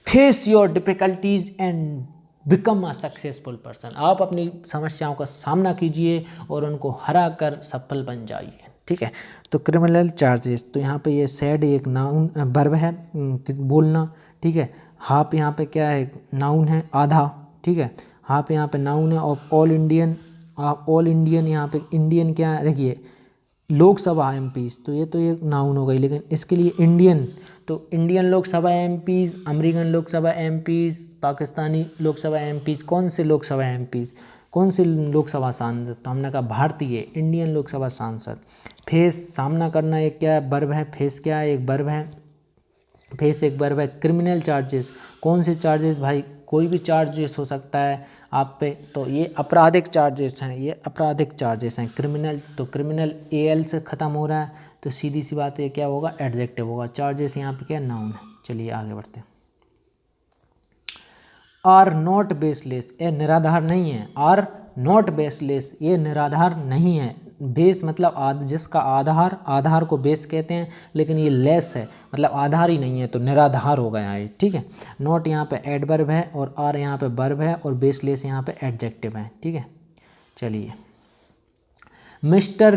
Face your difficulties and become a successful person, आप अपनी समस्याओं का सामना कीजिए और उनको हरा कर सफल बन जाइए, ठीक है। तो क्रिमिनल चार्जेस, तो यहाँ पे ये सैड एक नाउन वर्ब है, बोलना, ठीक है। हाफ यहाँ पे क्या है, नाउन है, आधा, ठीक है। हाफ यहाँ पे नाउन है, और ऑल इंडियन यहाँ पे इंडियन क्या है, देखिए लोकसभा एमपीज, तो ये नाउन हो गई, लेकिन इसके लिए इंडियन, तो Indian Lok Sabha MPs, American Lok Sabha MPs, Pakistani Lok Sabha MPs, कौन से लोकसभा एमपीज, कौन से लोकसभा सांसद, तो हमने कहा भारतीय इंडियन लोकसभा सांसद। फेस सामना करना एक क्या है, वर्ब है, फेस क्या है, एक वर्ब है, फेस एक वर्ब है। क्रिमिनल चार्जेस, कौन से चार्जेस भाई, कोई भी चार्जेस हो सकता है आप पे, तो ये आपराधिक चार्जेस हैं, ये आपराधिक चार्जेस हैं। क्रिमिनल, तो क्रिमिनल एल से ख़त्म हो रहा है, तो सीधी सी बात है क्या होगा, एडजेक्टिव होगा। चार्जेस यहाँ पे क्या, नाउन है। चलिए आगे बढ़ते हैं। आर नॉट बेसलेस, ये निराधार नहीं है, आर नॉट बेसलेस, ये निराधार नहीं है, बेस मतलब जिसका आधार को बेस कहते हैं, लेकिन ये लेस है मतलब आधार ही नहीं है तो निराधार हो गया है, ठीक है। नॉट यहाँ पे एडवर्ब है और आर यहाँ पे वर्ब है और बेसलेस यहाँ पे एडजेक्टिव है, ठीक है। चलिए, Mr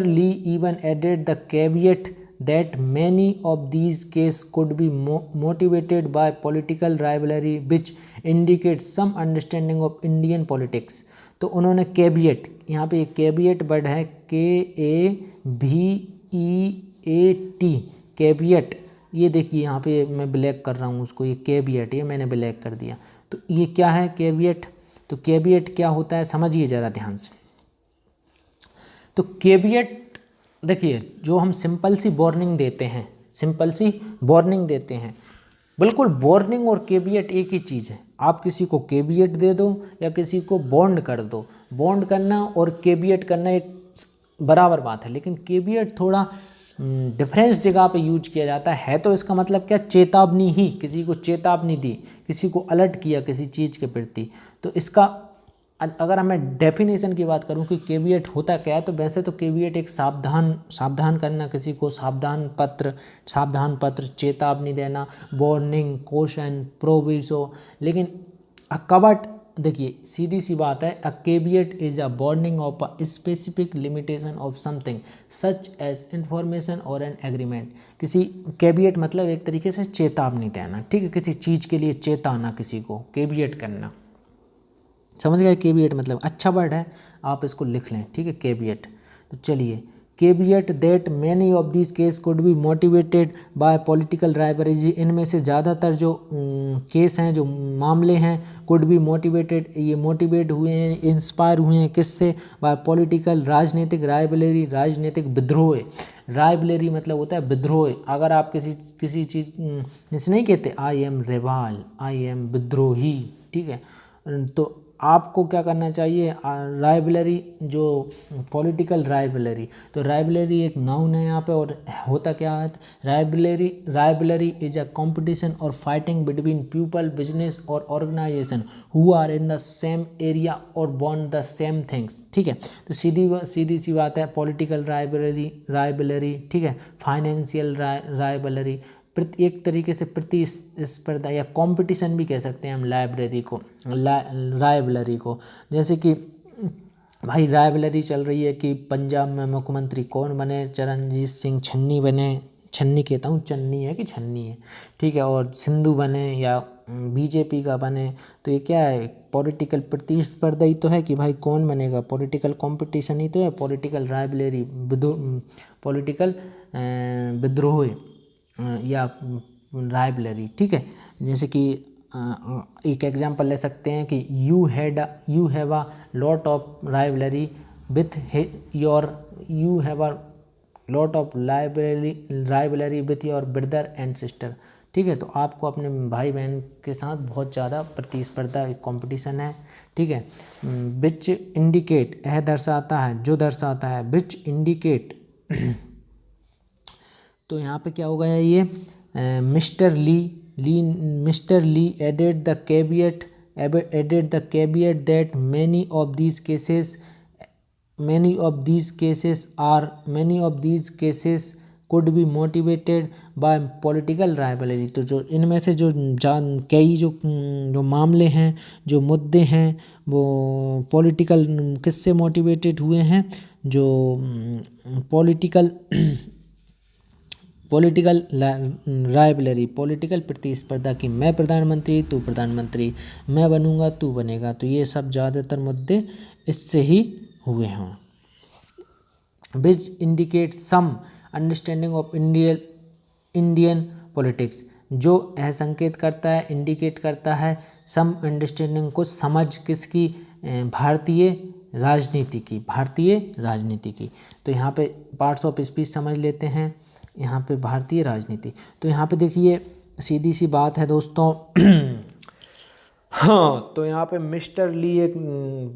Lee even added the caveat that many of these cases could be motivated by political rivalry which indicates some understanding of Indian politics। तो उन्होंने कैवियट, यहाँ पे कैवियट वर्ड है KAVEAT, कैवियट, ये देखिए यहाँ पे मैं ब्लैक कर रहा हूँ उसको, ये कैवियट, ये मैंने ब्लैक कर दिया। तो ये क्या है कैवियट, तो कैवियट क्या होता है समझिए ज़रा ध्यान से। तो कैवियट देखिए, जो हम सिंपल सी वार्निंग देते हैं, बिल्कुल वार्निंग और कैवियट एक ही चीज़ है। आप किसी को कैवियट दे दो या किसी को बॉन्ड कर दो, बॉन्ड करना और कैवियट करना एक बराबर बात है, लेकिन कैवियट थोड़ा डिफरेंस जगह पे यूज किया जाता है। तो इसका मतलब क्या, चेतावनी ही, किसी को चेतावनी दी, किसी को अलर्ट किया किसी चीज़ के प्रति। तो इसका अगर मैं डेफिनेशन की बात करूं कि कैवियट होता क्या है, तो वैसे तो कैवियट एक सावधान करना, किसी को सावधान पत्र चेतावनी देना, वार्निंग, कॉशन, प्रोविसो। लेकिन कबट देखिए सीधी सी बात है, a caveat is a warning of a specific limitation of something such as information और एन एग्रीमेंट। किसी कैवियट मतलब एक तरीके से चेतावनी देना, ठीक है, किसी चीज़ के लिए चेताना, किसी को कैवियट करना, समझ गए। कैवियट मतलब अच्छा वर्ड है, आप इसको लिख लें, ठीक है, कैवियट। तो चलिए, caveat that many of this case could be motivated by political rivalry, इनमें से ज़्यादातर जो केस हैं, जो मामले हैं, कुड बी मोटिवेटेड, ये मोटिवेट हुए हैं, इंस्पायर हुए हैं किससे, बाय पॉलिटिकल, राजनीतिक राइवलरी, राजनीतिक विद्रोह। राइवलरी मतलब होता है विद्रोह। अगर आप किसी चीज़ जैसे नहीं कहते I am Rewal, I am विद्रोही, ठीक है, तो आपको क्या करना चाहिए, राइवलरी जो पॉलिटिकल राइवलरी, तो राइवलरी एक नाउन है यहाँ पे, और होता क्या है, राइवलरी इज अ कंपटीशन और फाइटिंग बिटवीन पीपल, बिजनेस और organisation who are in the same area और वांट द सेम थिंग्स, ठीक है। तो सीधी सी बात है, पॉलिटिकल राइवलरी, ठीक है, फाइनेंशियल राइवलरी, एक तरीके से प्रतिस्पर्धा या कंपटीशन भी कह सकते हैं हम राइवलरी को। जैसे कि भाई राइवलरी चल रही है कि पंजाब में मुख्यमंत्री कौन बने, चरणजीत सिंह छन्नी बने, छन्नी कहता हूँ, चन्नी है कि छन्नी है, ठीक है, और सिंधु बने या बीजेपी का बने। तो ये क्या है, पॉलिटिकल प्रतिस्पर्धा ही तो है कि भाई कौन बनेगा, पॉलिटिकल कंपटीशन ही तो है, पॉलिटिकल राइवलरी, पॉलिटिकल विद्रोह या राइवलरी, ठीक है। जैसे कि एक एग्जांपल ले सकते हैं कि you have a lot of rivalry with rivalry with your brother and sister, ठीक है। तो आपको अपने भाई बहन के साथ बहुत ज़्यादा प्रतिस्पर्धा, एक कंपटीशन है, ठीक है। विच इंडिकेट, यह दर्शाता है, जो दर्शाता है, विच इंडिकेट तो यहाँ पे क्या हो गया ये, Mr Lee added the caveat that many of these cases could be motivated by political rivalry. तो जो इनमें से जो कई जो मामले हैं, जो मुद्दे हैं, वो पॉलिटिकल किससे मोटिवेटेड हुए हैं, जो पॉलिटिकल राइवलरी, पॉलिटिकल प्रतिस्पर्धा की, मैं प्रधानमंत्री तू प्रधानमंत्री, मैं बनूंगा तू बनेगा, तो ये सब ज़्यादातर मुद्दे इससे ही हुए हों। Which indicate some understanding of Indian politics, जो यह संकेत करता है, इंडिकेट करता है सम अंडरस्टैंडिंग, को समझ किसकी, भारतीय राजनीति की। तो यहाँ पे पार्ट्स ऑफ स्पीच समझ लेते हैं, यहाँ पे भारतीय राजनीति। तो यहाँ पे देखिए सीधी सी बात है दोस्तों, हाँ, तो यहाँ पे मिस्टर ली एक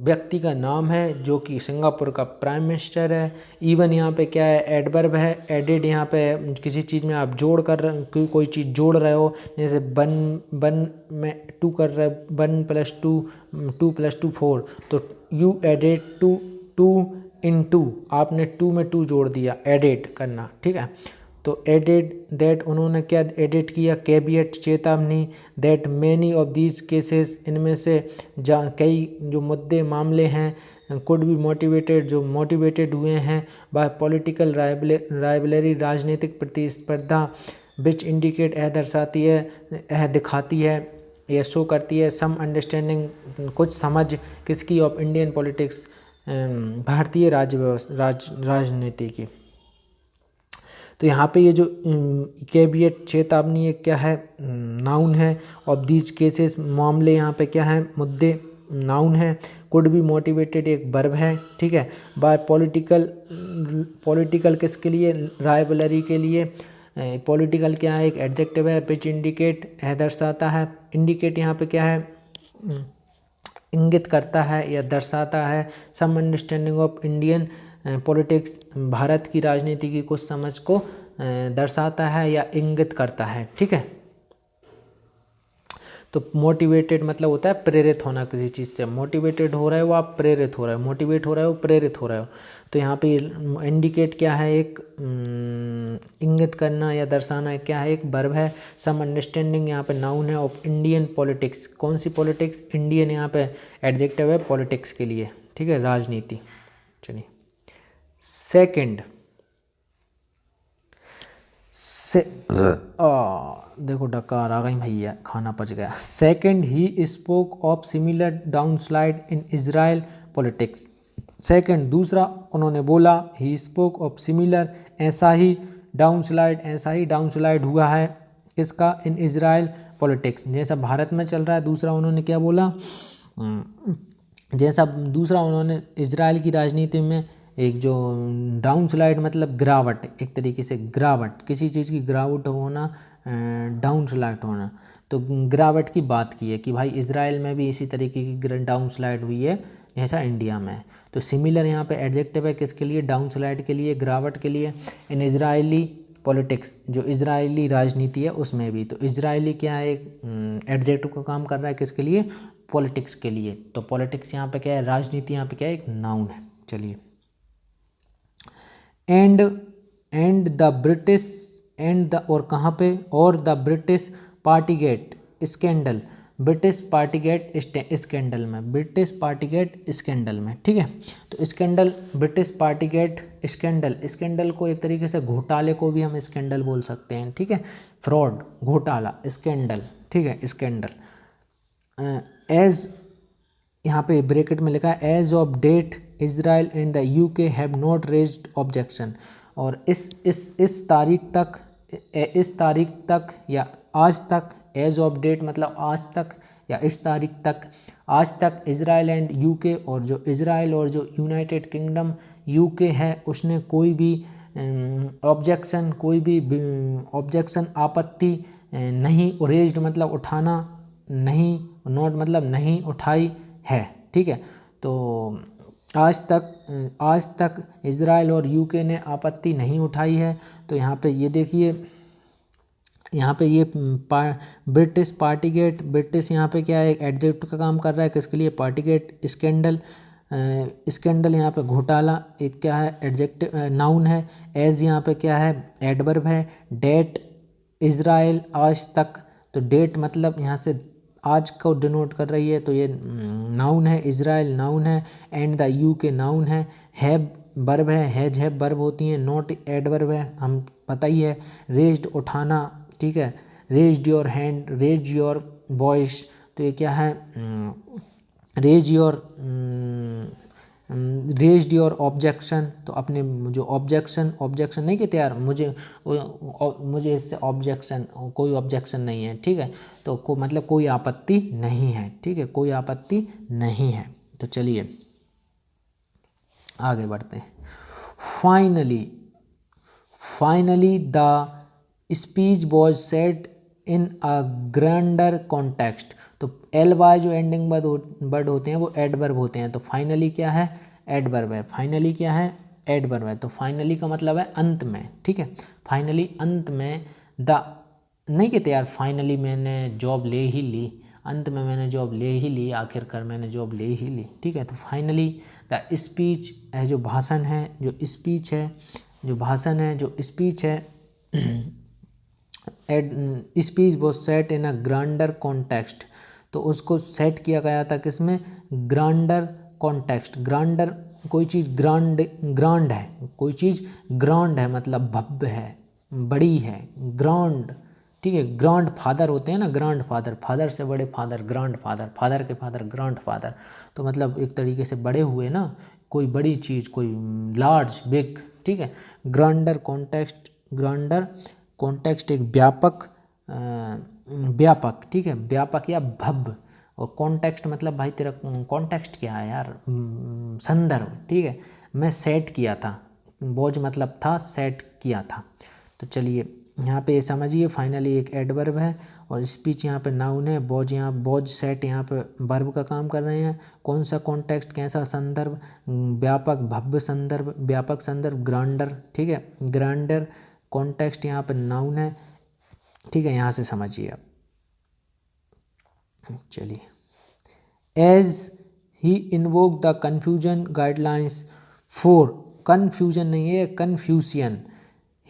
व्यक्ति का नाम है जो कि सिंगापुर का प्राइम मिनिस्टर है। इवन यहाँ पे क्या है, एडवर्ब है। एडिड यहाँ पे किसी चीज़ में आप जोड़ कर रहे, कोई चीज़ जोड़ रहे हो, जैसे वन वन में टू कर रहे, 1+2 2+2 4, तो you added two to two टू, आपने टू में टू जोड़ दिया, एडिट करना, ठीक है। तो एडिड दैट, उन्होंने क्या एडिट किया, कैबियट चेतावनी, that many of these cases, इनमें से कई जो मुद्दे मामले हैं, कुड बी मोटिवेटेड, जो मोटिवेटेड हुए हैं बाय पॉलिटिकल राइवलरी, राजनीतिक प्रतिस्पर्धा, विच इंडिकेट, यह दर्शाती है, यह दिखाती है, यह शो करती है, सम अंडरस्टैंडिंग, कुछ समझ, किसकी, ऑफ इंडियन पॉलिटिक्स, भारतीय राजनीति की। तो यहाँ पे ये जो कैबियट चेतावनी है क्या है, नाउन है। ऑफ दीज केसेस, मामले यहाँ पे क्या है, मुद्दे, नाउन है। कुड बी मोटिवेटेड एक वर्ब है, ठीक है। बाय पॉलिटिकल किसके लिए, राइवलरी के लिए। पॉलिटिकल क्या है, एक एडजेक्टिव है। विच इंडिकेट, है दर्शाता है। इंडिकेट यहाँ पे क्या है, इंगित करता है या दर्शाता है। Some understanding of Indian politics, Bharat की राजनीति की कुछ समझ को दर्शाता है या इंगित करता है, ठीक है। तो मोटिवेटेड मतलब होता है प्रेरित होना किसी चीज़ से। मोटिवेटेड हो रहे हो आप, प्रेरित हो रहे हो, मोटिवेट हो रहे हो, प्रेरित हो रहे हो। तो यहाँ पे इंडिकेट क्या है, एक इंगित करना या दर्शाना क्या है, एक वर्ब है। सम अंडरस्टैंडिंग यहाँ पे नाउन है। ऑफ इंडियन पॉलिटिक्स, कौन सी पॉलिटिक्स, इंडियन यहाँ पे एडजेक्टिव है पॉलिटिक्स के लिए, ठीक है, राजनीति। चलिए सेकंड से देखो डकार आ गई भैया, खाना पच गया। Second, he spoke of similar downslide in Israel politics. Second, दूसरा उन्होंने बोला, ही स्पोक ऑफ सिमिलर, ऐसा ही डाउनस्लाइड, ऐसा ही डाउनस्लाइड हुआ है किसका, इन इजराइल पॉलिटिक्स, जैसा भारत में चल रहा है। दूसरा उन्होंने क्या बोला, जैसा दूसरा उन्होंने इजराइल की राजनीति में एक जो डाउनस्लाइड मतलब गिरावट, एक तरीके से गिरावट, किसी चीज़ की गिरावट होना, डाउनस्लाइड होना, तो गिरावट की बात की है कि भाई इजराइल में भी इसी तरीके की डाउनस्लाइड हुई है जैसा इंडिया में है। तो सिमिलर यहाँ पे एडजेक्टिव है किसके लिए, डाउनस्लाइड के लिए, गिरावट के लिए। इन इजरायली पॉलिटिक्स, जो इजरायली राजनीति है उसमें भी। तो इजरायली क्या है, एक एडजेक्टिव का काम कर रहा है किसके लिए, पॉलिटिक्स के लिए। तो पॉलिटिक्स यहाँ पे क्या है, राजनीति यहाँ पे क्या है, एक नाउन है। चलिए, and the British, and the, और कहाँ पे, और the British Partygate scandal, British Partygate scandal में, ब्रिटिश पार्टीगेट स्कैंडल में, ठीक है। तो scandal, British Partygate scandal, scandal को एक तरीके से घोटाले को भी हम स्कैंडल बोल सकते हैं, ठीक है। फ्रॉड, घोटाला, स्कैंडल, ठीक है, स्कैंडल। एज, यहाँ पे ब्रैकेट में लिखा है, as of date Israel and the UK have not raised objection. और इस तारीख तक या आज तक, एज ऑफ डेट मतलब आज तक या इस तारीख तक, आज तक इजराइल एंड यूके, और जो इजराइल और जो यूनाइटेड किंगडम यूके है उसने कोई भी ऑब्जेक्शन, कोई भी ऑब्जेक्शन, आपत्ति नहीं, रेज्ड मतलब उठाना, नहीं, नॉट मतलब नहीं उठाई है, ठीक है। तो आज तक इजराइल और यूके ने आपत्ति नहीं उठाई है। तो यहाँ पे ये देखिए, यहाँ पे ये ब्रिटिश पार्टीगेट, ब्रिटिश यहाँ पे क्या है, एक एडजेक्टिव का काम कर रहा है किसके लिए, पार्टीगेट स्कैंडल, स्कैंडल यहाँ पे घोटाला, एक क्या है, एडजेक्टिव, नाउन है। एज यहाँ पे क्या है, एडवर्ब है। डेट इजराइल, आज तक, तो डेट मतलब यहाँ से आज को डिनोट कर रही है, तो ये नाउन है। इजराइल नाउन है, एंड द यूके नाउन है। हैव वर्ब है, हैज हैव वर्ब होती हैं। नॉट एडवर्ब है, हम पता ही है। रेज्ड उठाना, ठीक है। Raised your hand, raise your voice, तो ये क्या है, रेज योर ऑब्जेक्शन, तो अपने जो ऑब्जेक्शन नहीं कहते यार, मुझे इससे ऑब्जेक्शन, कोई ऑब्जेक्शन नहीं है, ठीक है। तो मतलब कोई आपत्ति नहीं है, ठीक है, कोई आपत्ति नहीं है। तो चलिए आगे बढ़ते हैं। Finally the speech was said in a grander context. तो एल वाई जो एंडिंग वर्ड होते हैं वो एडवर्ब होते हैं। तो फाइनली क्या है, एडवर्ब है। फाइनली क्या है, एडवर्ब है। तो फाइनली का मतलब है अंत में, ठीक है। फाइनली अंत में, द नहीं कहते यार फाइनली मैंने जॉब ले ही ली, अंत में मैंने जॉब ले ही ली, आखिरकार मैंने जॉब ले ही ली, ठीक है। तो फाइनली द स्पीच है, जो भाषण है, जो स्पीच है, जो भाषण है, जो स्पीच है, स्पीच वो सेट इन अ ग्रांडर कॉन्टेक्स्ट। तो उसको सेट किया गया था किसमें, ग्रांडर कॉन्टेक्स्ट। ग्रांडर कोई चीज़ ग्रांड है, कोई चीज़ ग्रांड है मतलब भव्य है, बड़ी है, ग्रांड, ठीक है। ग्रांड फादर होते हैं ना, ग्रांड फादर, फादर से बड़े फादर, ग्रांड फादर, फादर के फादर ग्रांड फादर। तो मतलब एक तरीके से बड़े हुए ना, कोई बड़ी चीज़, कोई लार्ज बिग, ठीक है। ग्रांडर कॉन्टेक्स्ट, ग्रांडर कॉन्टेक्स्ट एक व्यापक, व्यापक, ठीक है, व्यापक या भव्य। और कॉन्टेक्स्ट मतलब भाई तेरा कॉन्टेक्स्ट क्या है यार, संदर्भ, ठीक है। मैं सेट किया था, बोझ मतलब था, सेट किया था। तो चलिए यहाँ पे समझिए, फाइनली एक एडवर्ब है और स्पीच यहाँ पे नाउन है, बोझ यहाँ, बोझ सेट यहाँ पे वर्ब का काम कर रहे हैं। कौन सा कॉन्टेक्स्ट, कैसा संदर्भ, व्यापक भव्य संदर्भ, व्यापक संदर्भ, ग्रांडर, ठीक है, ग्रांडर कॉन्टेक्स्ट यहाँ पे नाउन है, ठीक है। यहाँ से समझिए आप। चलिए, as he invoke the confusion guidelines for, confusion नहीं है, Confucian.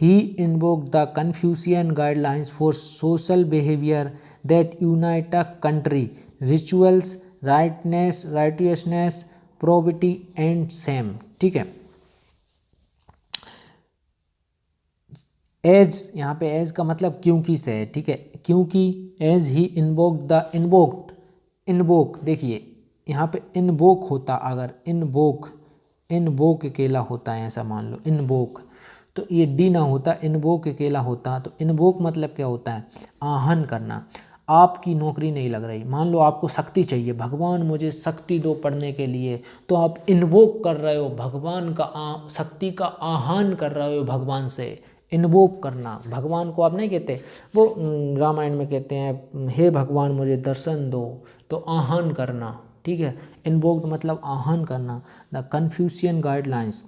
He invoke the Confucian guidelines for social behaviour that unite a country, rituals, rightness, righteousness, probity and same, ठीक है। एज, यहाँ पे एज का मतलब क्योंकि से है, ठीक है। क्योंकि as he invoke the, invoked, invoke देखिए यहाँ पे इन्वोक होता, अगर इन्वोक, इन्वोक अकेला होता है ऐसा मान लो, इन्वोक, तो ये डी ना होता, इन्वोक अकेला होता। तो इन्वोक मतलब क्या होता है, आहन करना। आपकी नौकरी नहीं लग रही, मान लो आपको शक्ति चाहिए, भगवान मुझे शक्ति दो पढ़ने के लिए, तो आप इन्वोक कर रहे हो भगवान का, शक्ति का आह्वान कर रहे हो भगवान से। इन्वोक करना, भगवान को आप नहीं कहते, वो रामायण में कहते हैं हे भगवान मुझे दर्शन दो, तो आह्वान करना, ठीक है। इन्वोक्ड मतलब आह्वान करना। द कन्फ्यूशियन गाइडलाइंस,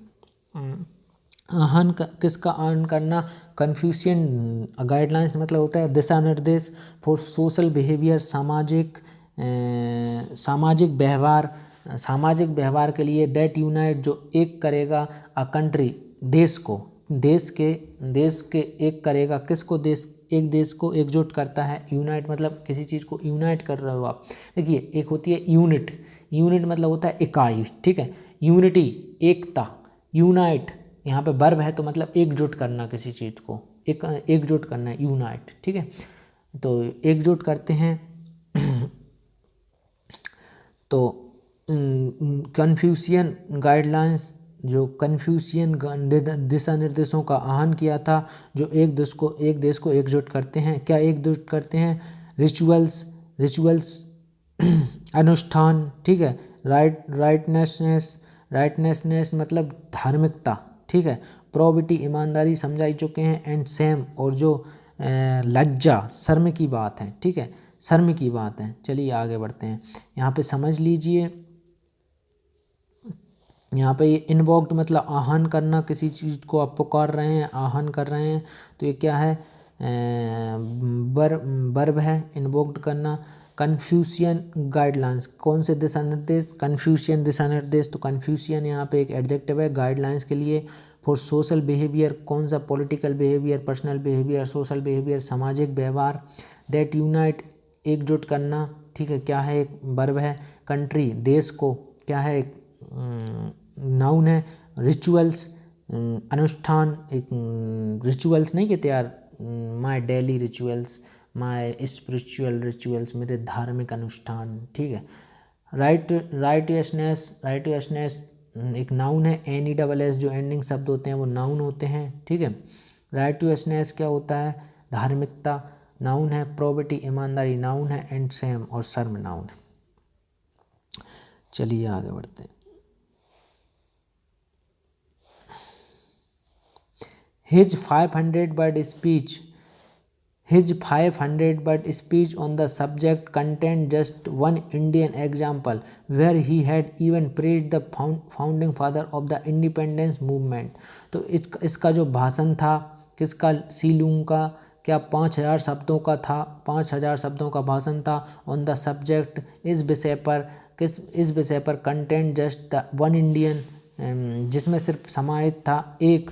किसका आह्वान करना, कन्फ्यूशियन गाइडलाइंस मतलब होता है दिशा निर्देश फॉर सोशल बिहेवियर, सामाजिक सामाजिक व्यवहार, सामाजिक व्यवहार के लिए, दैट यूनाइट जो एक करेगा, अ कंट्री देश को, देश के एक करेगा, किसको, देश, एक देश को एकजुट करता है। यूनाइट मतलब किसी चीज़ को यूनाइट कर रहे हो आप। देखिए एक होती है यूनिट, यूनिट मतलब होता है इकाई, ठीक है। यूनिटी एकता, यूनाइट यहाँ पे वर्ब है तो मतलब एकजुट करना किसी चीज़ को, एकजुट करना है, यूनाइट, ठीक है। तो एकजुट करते हैं। तो कन्फ्यूशियन गाइडलाइंस, जो कन्फ्यूशियन दिशा निर्देशों का आह्वान किया था, जो एक देश को एकजुट करते हैं। क्या एकजुट करते हैं, रिचुअल्स, रिचुअल्स अनुष्ठान, ठीक है। राइटनेसनेस मतलब धार्मिकता, ठीक है। प्रोबिटी ईमानदारी समझाई चुके हैं। एंड सेम और जो लज्जा, शर्म की बात है, ठीक है, शर्म की बात है। चलिए आगे बढ़ते हैं, यहाँ पे समझ लीजिए। यहाँ पे ये इन्वोक्ड मतलब आह्वान करना, किसी चीज़ को आप पुकार रहे हैं, आह्वान कर रहे हैं, तो ये क्या है, वर्ब है, इन्वोक्ड करना। कन्फ्यूशियन गाइडलाइंस, कौन से दिशा निर्देश, कन्फ्यूशियन दिशा निर्देश। तो कन्फ्यूशियन यहाँ पे एक एडजेक्टिव है गाइडलाइंस के लिए। फॉर सोशल बिहेवियर, कौन सा, political behaviour, personal behaviour, social behaviour, सामाजिक व्यवहार। दैट यूनाइट एकजुट करना, ठीक है, क्या है, एक वर्ब है। कंट्री देश को, क्या है, एक नाउन है। रिचुअल्स अनुष्ठान, एक रिचुअल्स नहीं कहते यार, my daily rituals, my spiritual rituals, मेरे धार्मिक अनुष्ठान, ठीक है। राइटियसनेस एक नाउन है। NESS जो एंडिंग शब्द होते हैं वो नाउन होते हैं, ठीक है। राइटियसनेस क्या होता है, धार्मिकता, नाउन है। प्रोबिटी ईमानदारी नाउन है। एंड सेम और शर्म नाउन है। चलिए आगे बढ़ते हैं। His 500 word speech, His 500-word speech on the subject contained just one Indian example, where he had even praised the founding father of the independence movement. तो इसका जो भाषण था किसका, सीलूंग का, क्या 5000 शब्दों का था, 5000 शब्दों का भाषण था ऑन द सब्जेक्ट, इस विषय पर, इस विषय पर content just the one Indian, जिसमें सिर्फ समाहित था एक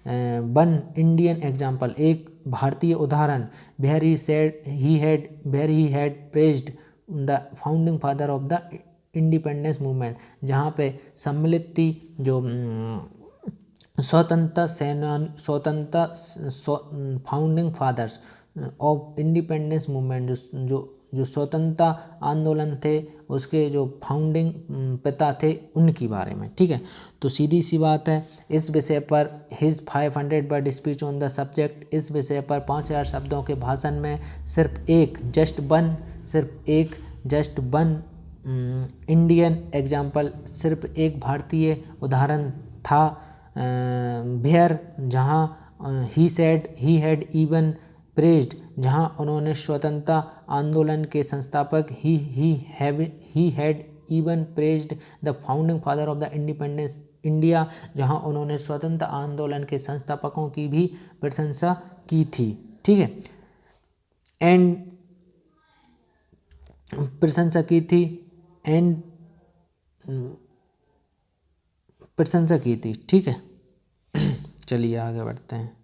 वन इंडियन एग्जाम्पल, एक भारतीय उदाहरण, where he had praised the founding father of the independence movement, जहाँ पे सम्मिलित थी जो स्वतंत्रता founding fathers of independence movement, जो स्वतंत्रता आंदोलन थे उसके जो फाउंडिंग पिता थे उनकी बारे में। ठीक है, तो सीधी सी बात है, इस विषय पर हिज 500-वर्ड स्पीच ऑन द सब्जेक्ट, इस विषय पर 5000 शब्दों के भाषण में सिर्फ एक जस्ट वन इंडियन एग्जाम्पल, सिर्फ एक भारतीय उदाहरण था, वेयर, जहाँ ही हैड इवन प्रेज्ड, जहाँ उन्होंने स्वतंत्रता आंदोलन के संस्थापक he had even praised the founding father of the independence India, जहाँ उन्होंने स्वतंत्र आंदोलन के संस्थापकों की भी प्रशंसा की थी। ठीक है, एंड प्रशंसा की थी ठीक है। चलिए आगे बढ़ते हैं।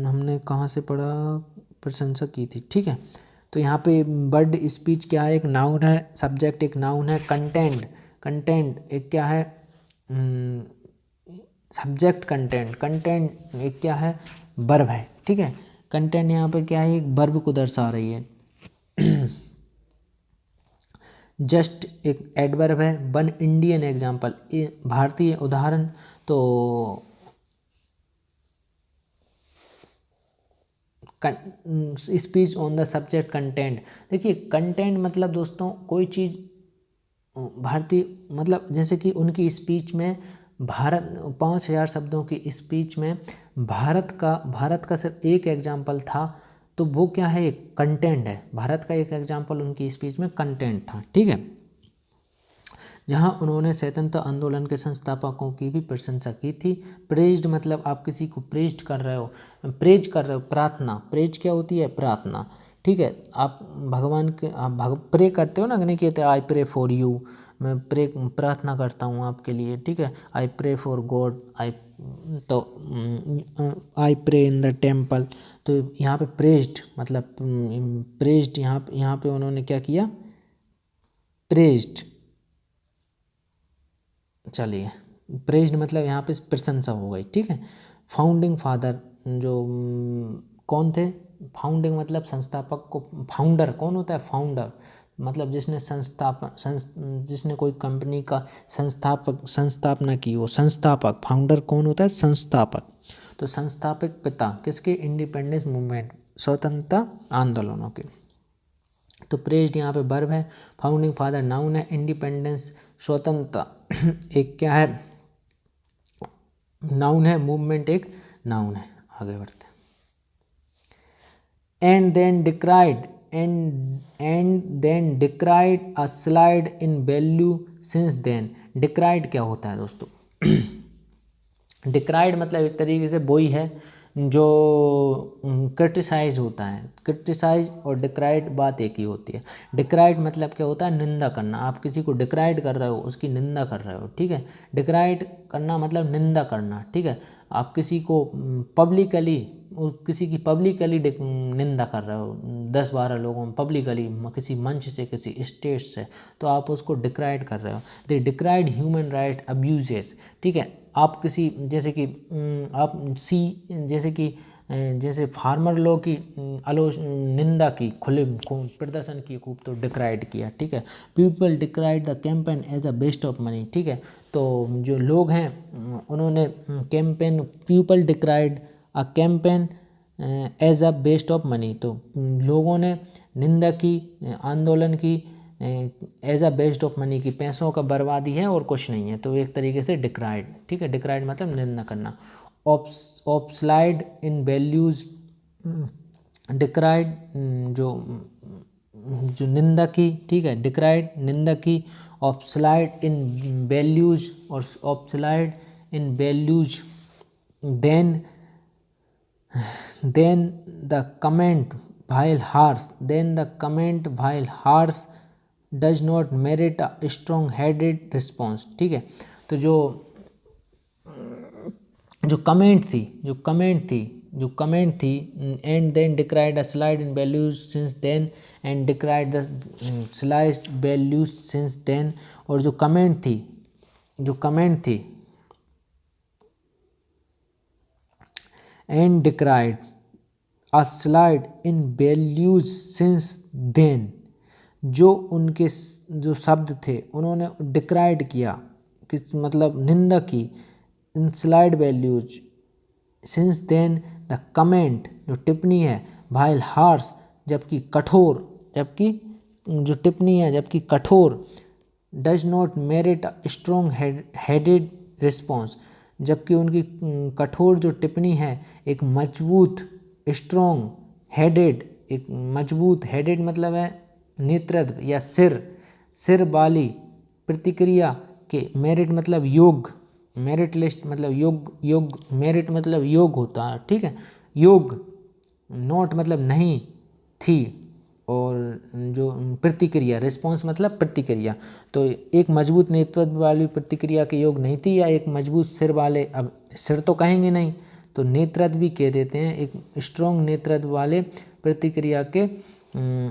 हमने कहाँ से पढ़ा, प्रशंसा की थी। ठीक है, तो यहाँ पे वर्ड स्पीच क्या है, एक नाउन है, सब्जेक्ट एक नाउन है, कंटेंट एक क्या है, सब्जेक्ट कंटेंट एक क्या है, वर्ब है। ठीक है, कंटेंट यहाँ पे क्या है, एक वर्ब को दर्शा रही है। जस्ट एक एडवर्ब है, वन इंडियन एग्जाम्पल भारतीय उदाहरण, तो speech on the subject content. देखिए कंटेंट मतलब दोस्तों कोई चीज़ भारतीय, मतलब जैसे कि उनकी स्पीच में भारत 5000 शब्दों की स्पीच में भारत का सिर्फ एक एग्जाम्पल था, तो वो क्या है, एक कंटेंट है। भारत का एक एग्जाम्पल उनकी स्पीच में कंटेंट था। ठीक है, जहां उन्होंने स्वतंत्रता आंदोलन के संस्थापकों की भी प्रशंसा की थी। प्रेज्ड मतलब आप किसी को प्रेज कर रहे हो, प्रार्थना, प्रेज क्या होती है, प्रार्थना। ठीक है, आप भगवान के प्रे करते हो ना, नहीं कहते आई प्रे फॉर यू, मैं प्रार्थना करता हूँ आपके लिए। ठीक है, I pray for God, I pray in the temple. तो यहाँ पे प्रेज्ड मतलब प्रेज्ड, यहाँ पे उन्होंने क्या किया, प्रेज्ड। चलिए, प्रेज्ड मतलब यहाँ पे प्रशंसा हो गई। ठीक है, फाउंडिंग फादर जो कौन थे, फाउंडिंग मतलब संस्थापक को, फाउंडर कौन होता है, फाउंडर मतलब जिसने कोई कंपनी का संस्थापना की हो, संस्थापक। फाउंडर कौन होता है, संस्थापक। तो संस्थापक पिता किसके, इंडिपेंडेंस मूवमेंट, स्वतंत्रता आंदोलनों के। तो प्रेज्ड यहाँ पे वर्ब है, फाउंडिंग फादर नाउन है, इंडिपेंडेंस स्वतंत्रता एक क्या है, नाउन है, मूवमेंट एक नाउन है। आगे बढ़ते हैं। And then decried a slide in value since then. Decried क्या होता है दोस्तों, डिक्राइड मतलब एक तरीके से वही है जो क्रिटिसाइज होता है। क्रिटिसाइज और डिक्राइड बात एक ही होती है। डिक्राइड मतलब क्या होता है, निंदा करना। आप किसी को डिक्राइड कर रहे हो, उसकी निंदा कर रहे हो। ठीक है, डिक्राइड करना मतलब निंदा करना। ठीक है, आप किसी को पब्लिकली, किसी की पब्लिकली निंदा कर रहे हो, 10-12 लोगों में पब्लिकली, किसी मंच से, किसी स्टेज से, तो आप उसको डिक्राइड कर रहे हो। दे डिक्राइड ह्यूमन राइट अब्यूजेस। ठीक है, आप किसी जैसे कि जैसे फार्मर लॉ की निंदा की, खुले प्रदर्शन की खूब, तो डिक्राइड किया। ठीक है, people decried the campaign as a waste of money. ठीक है, तो जो लोग हैं उन्होंने campaign, people decried a campaign as a waste of money. तो लोगों ने निंदा की आंदोलन की as a waste of money की, पैसों का बर्बादी है और कुछ नहीं है। तो एक तरीके से डिक्राइड। ठीक है, डिक्राइड मतलब निंदा करना। ऑब्सलाइड इन वैल्यूज डिक्राइड, जो जो निंदा की, ठीक है, डिक्राइड निंदा की, ऑब्सलाइड इन वैल्यूज और a slide in values, then the comment while harsh, then the comment while harsh does not merit a strong headed response, ठीक है। तो जो कमेंट थी and then decried a slide in values since then and decried the slide values since then, और जो कमेंट थी and decried a slide in values since then, जो उनके जो शब्द थे उन्होंने डिक्राइड किया, किस मतलब निंदा की, in slide values since then the comment, जो टिप्पणी है, भाइल हार्श, जबकि कठोर, does not merit a strong headed response, जबकि उनकी कठोर जो टिप्पणी है एक मजबूत स्ट्रॉन्ग हेडेड, एक मजबूत हेडेड मतलब है नेतृत्व या सिर वाली प्रतिक्रिया के, मेरिट मतलब योग, मेरिट लिस्ट मतलब योग मेरिट मतलब योग होता है, ठीक है, योग, नोट मतलब नहीं थी, और जो प्रतिक्रिया रिस्पॉन्स मतलब प्रतिक्रिया, तो एक मजबूत नेतृत्व वाली प्रतिक्रिया के योग नहीं थी, या एक मजबूत सिर वाले, अब सिर तो कहेंगे नहीं तो नेतृत्व भी कह देते हैं, एक स्ट्रॉन्ग नेतृत्व वाले प्रतिक्रिया के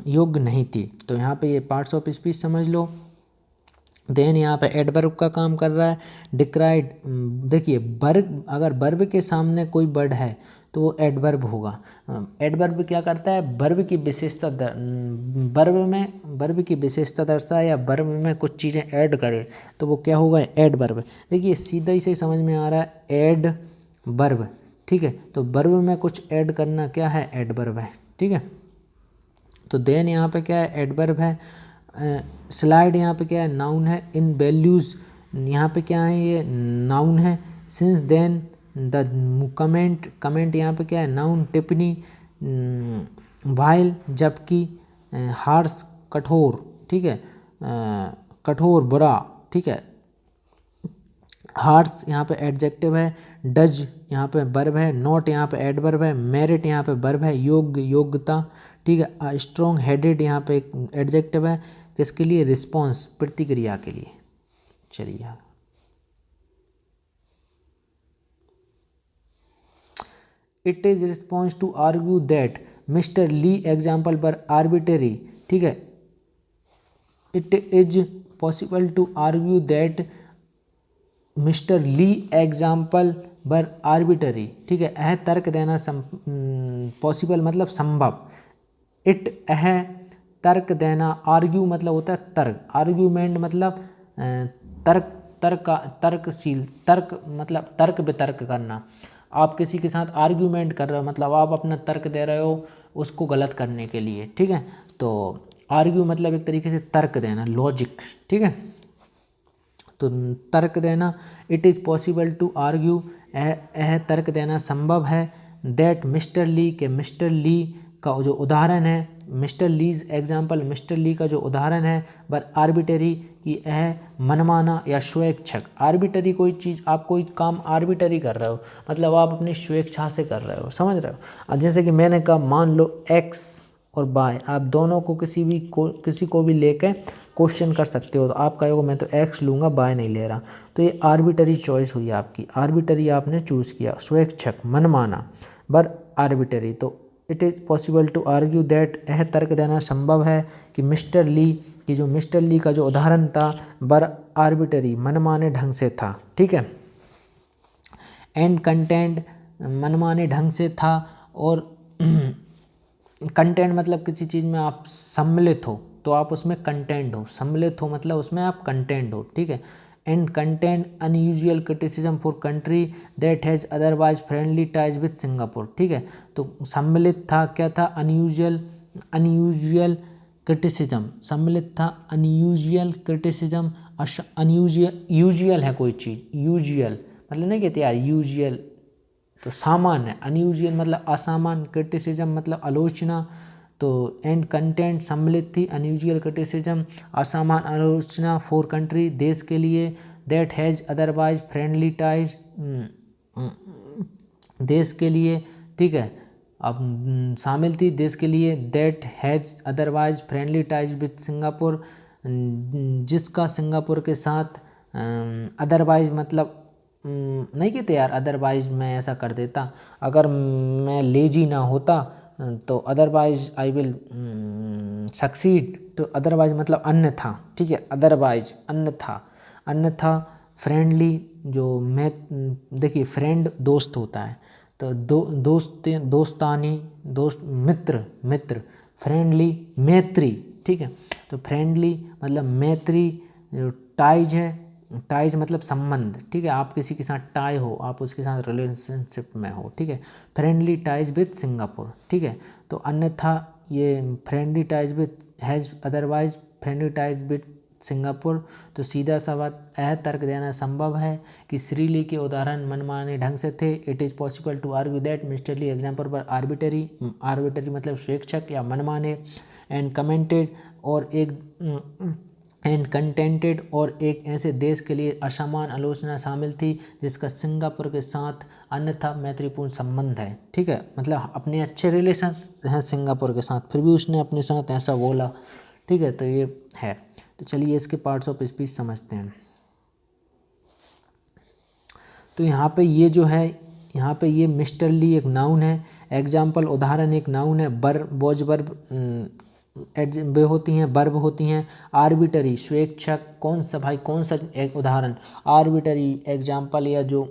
योग्य नहीं थी। तो यहाँ पे ये पार्ट्स ऑफ स्पीच समझ लो। देन यहाँ पे एडवर्ब का काम कर रहा है। डिक्राइड, देखिए वर्ब, अगर वर्ब के सामने कोई वर्ड है तो वो एडवर्ब होगा। एडवर्ब क्या करता है, वर्ब की विशेषता वर्ब की विशेषता दर्शाए या वर्ब में कुछ चीज़ें ऐड करे तो वो क्या होगा, एडवर्ब। देखिए सीधा ही से समझ में आ रहा है, एडवर्ब, ठीक है, तो वर्ब में कुछ ऐड करना क्या है, एडवर्ब है, ठीक है। तो देन यहाँ पे क्या है, एडवर्ब है। स्लाइड यहाँ पे क्या है, नाउन है। इन वैल्यूज़ यहाँ पे क्या है, ये नाउन है। सिंस देन द कमेंट यहाँ पे क्या है, नाउन, टिप्पणी। वाइल जबकि, हार्श कठोर, ठीक है, कठोर बुरा, ठीक है। हार्श यहाँ पे एडजेक्टिव है। डज यहाँ पे वर्ब है। नॉट यहाँ पे एडवर्ब है। मेरिट यहाँ पे वर्ब है, योग्य, योग्यता, ठीक है। स्ट्रॉन्ग हेडेड यहाँ पे एक एडजेक्टिव है, किसके लिए, रिस्पॉन्स, प्रतिक्रिया के लिए। चलिए it is response to argue that mister Lee example were arbitrary, ठीक है। It is possible to argue that mister Lee example were arbitrary, ठीक है। यह तर्क देना पॉसिबल मतलब संभव। इट यह तर्क देना, आर्ग्यू मतलब होता है तर्क, आर्ग्यूमेंट मतलब तर्कशील, तर्क मतलब तर्क वितर्क करना। आप किसी के साथ आर्ग्यूमेंट कर रहे हो मतलब आप अपना तर्क दे रहे हो उसको गलत करने के लिए, ठीक है। तो आर्ग्यू मतलब एक तरीके से तर्क देना, लॉजिक, ठीक है। तो तर्क देना, it is possible to argue, यह तर्क देना संभव है। दैट मिस्टर ली, के मिस्टर ली का जो उदाहरण है, मिस्टर लीज एग्जाम्पल, मिस्टर ली का जो उदाहरण है, बर आर्बिटरी की यह मनमाना या स्वेच्छक। आर्बिटरी कोई चीज़, आप कोई काम आर्बिटरी कर रहे हो मतलब आप अपनी स्वेच्छा से कर रहे हो, समझ रहे हो। अब जैसे कि मैंने कहा, मान लो एक्स और बाय, आप दोनों को किसी को भी लेके क्वेश्चन कर सकते हो। तो आप कहोगे मैं तो एक्स लूँगा, बाय नहीं ले रहा, तो ये आर्बिटरी चॉइस हुई आपकी, आर्बिटरी आपने चूज़ किया, स्वेच्छक, मनमाना, बर आर्बिटरी। तो it is possible to argue that, यह तर्क देना संभव है कि मिस्टर ली की जो मिस्टर ली का जो उदाहरण था बर आर्बिटरी, मनमाने ढंग से था, ठीक है। एंड कंटेंट, मनमाने ढंग से था, और कंटेंट मतलब किसी चीज़ में आप सम्मिलित हो तो आप उसमें कंटेंट हो, सम्मिलित हो मतलब उसमें आप कंटेंट हो, ठीक है। And content unusual criticism for country that has otherwise friendly ties with Singapore, ठीक है। तो सम्मिलित था, क्या था, अनयूजुअल क्रिटिसिज्म, सम्मिलित था अनयूजुअल क्रिटिसिज्म। यूजुअल है कोई चीज़, यूजुअल मतलब नहीं कहते यार यूजुअल, तो सामान्य है, अनयूजुअल मतलब असामान्य, क्रिटिसिज्म मतलब आलोचना, तो एंड कंटेंट सम्मिलित थी, अनयूजुअल क्रिटिसिज्म असामान्य आलोचना, फॉर कंट्री देश के लिए, that has otherwise friendly ties देश के लिए, ठीक है। अब शामिल थी देश के लिए, that has otherwise friendly ties with Singapore, जिसका सिंगापुर के साथ अदरवाइज मतलब नहीं कहते यार, अदरवाइज मैं ऐसा कर देता, अगर मैं लेजी ना होता तो अदरवाइज आई विल सक्सीड, तो अदरवाइज मतलब अन्यथा, ठीक है, अदरवाइज अन्यथा फ्रेंडली, जो मैं देखिए फ्रेंड दोस्त होता है, तो दोस्तानी, मित्र, फ्रेंडली मैत्री, ठीक है। तो फ्रेंडली मतलब मैत्री, जो टाइज है, टाइज मतलब संबंध, ठीक है, आप किसी के साथ टाई हो, आप उसके साथ रिलेशनशिप में हो, ठीक है। फ्रेंडली टाइज विद सिंगापुर, ठीक है। तो अन्यथा ये friendly ties with has otherwise friendly ties with Singapore, तो सीधा सा बात यह तर्क देना संभव है कि श्रीली के उदाहरण मनमाने ढंग से थे। It is possible to argue that mister Lee example were arbitrary मतलब स्वेच्छक या मनमाने, एंड कमेंटेड और एक एंड कंटेंटेड और एक ऐसे देश के लिए असामान्य आलोचना शामिल थी जिसका सिंगापुर के साथ अन्यथा मैत्रीपूर्ण संबंध है, ठीक है। मतलब अपने अच्छे रिलेशन हैं सिंगापुर के साथ, फिर भी उसने अपने साथ ऐसा बोला, ठीक है। तो ये है, तो चलिए इसके पार्ट्स ऑफ स्पीच समझते हैं। तो यहाँ पे ये जो है, यहाँ पे ये मिस्टर ली एक नाउन है, एग्जाम्पल उदाहरण एक नाउन है, बोज वर्ब वे होती हैं, वर्ब होती हैं, आर्बिटरी स्वेच्छक, कौन सा भाई, कौन सा एक उदाहरण, आर्बिटरी एग्जाम्पल या जो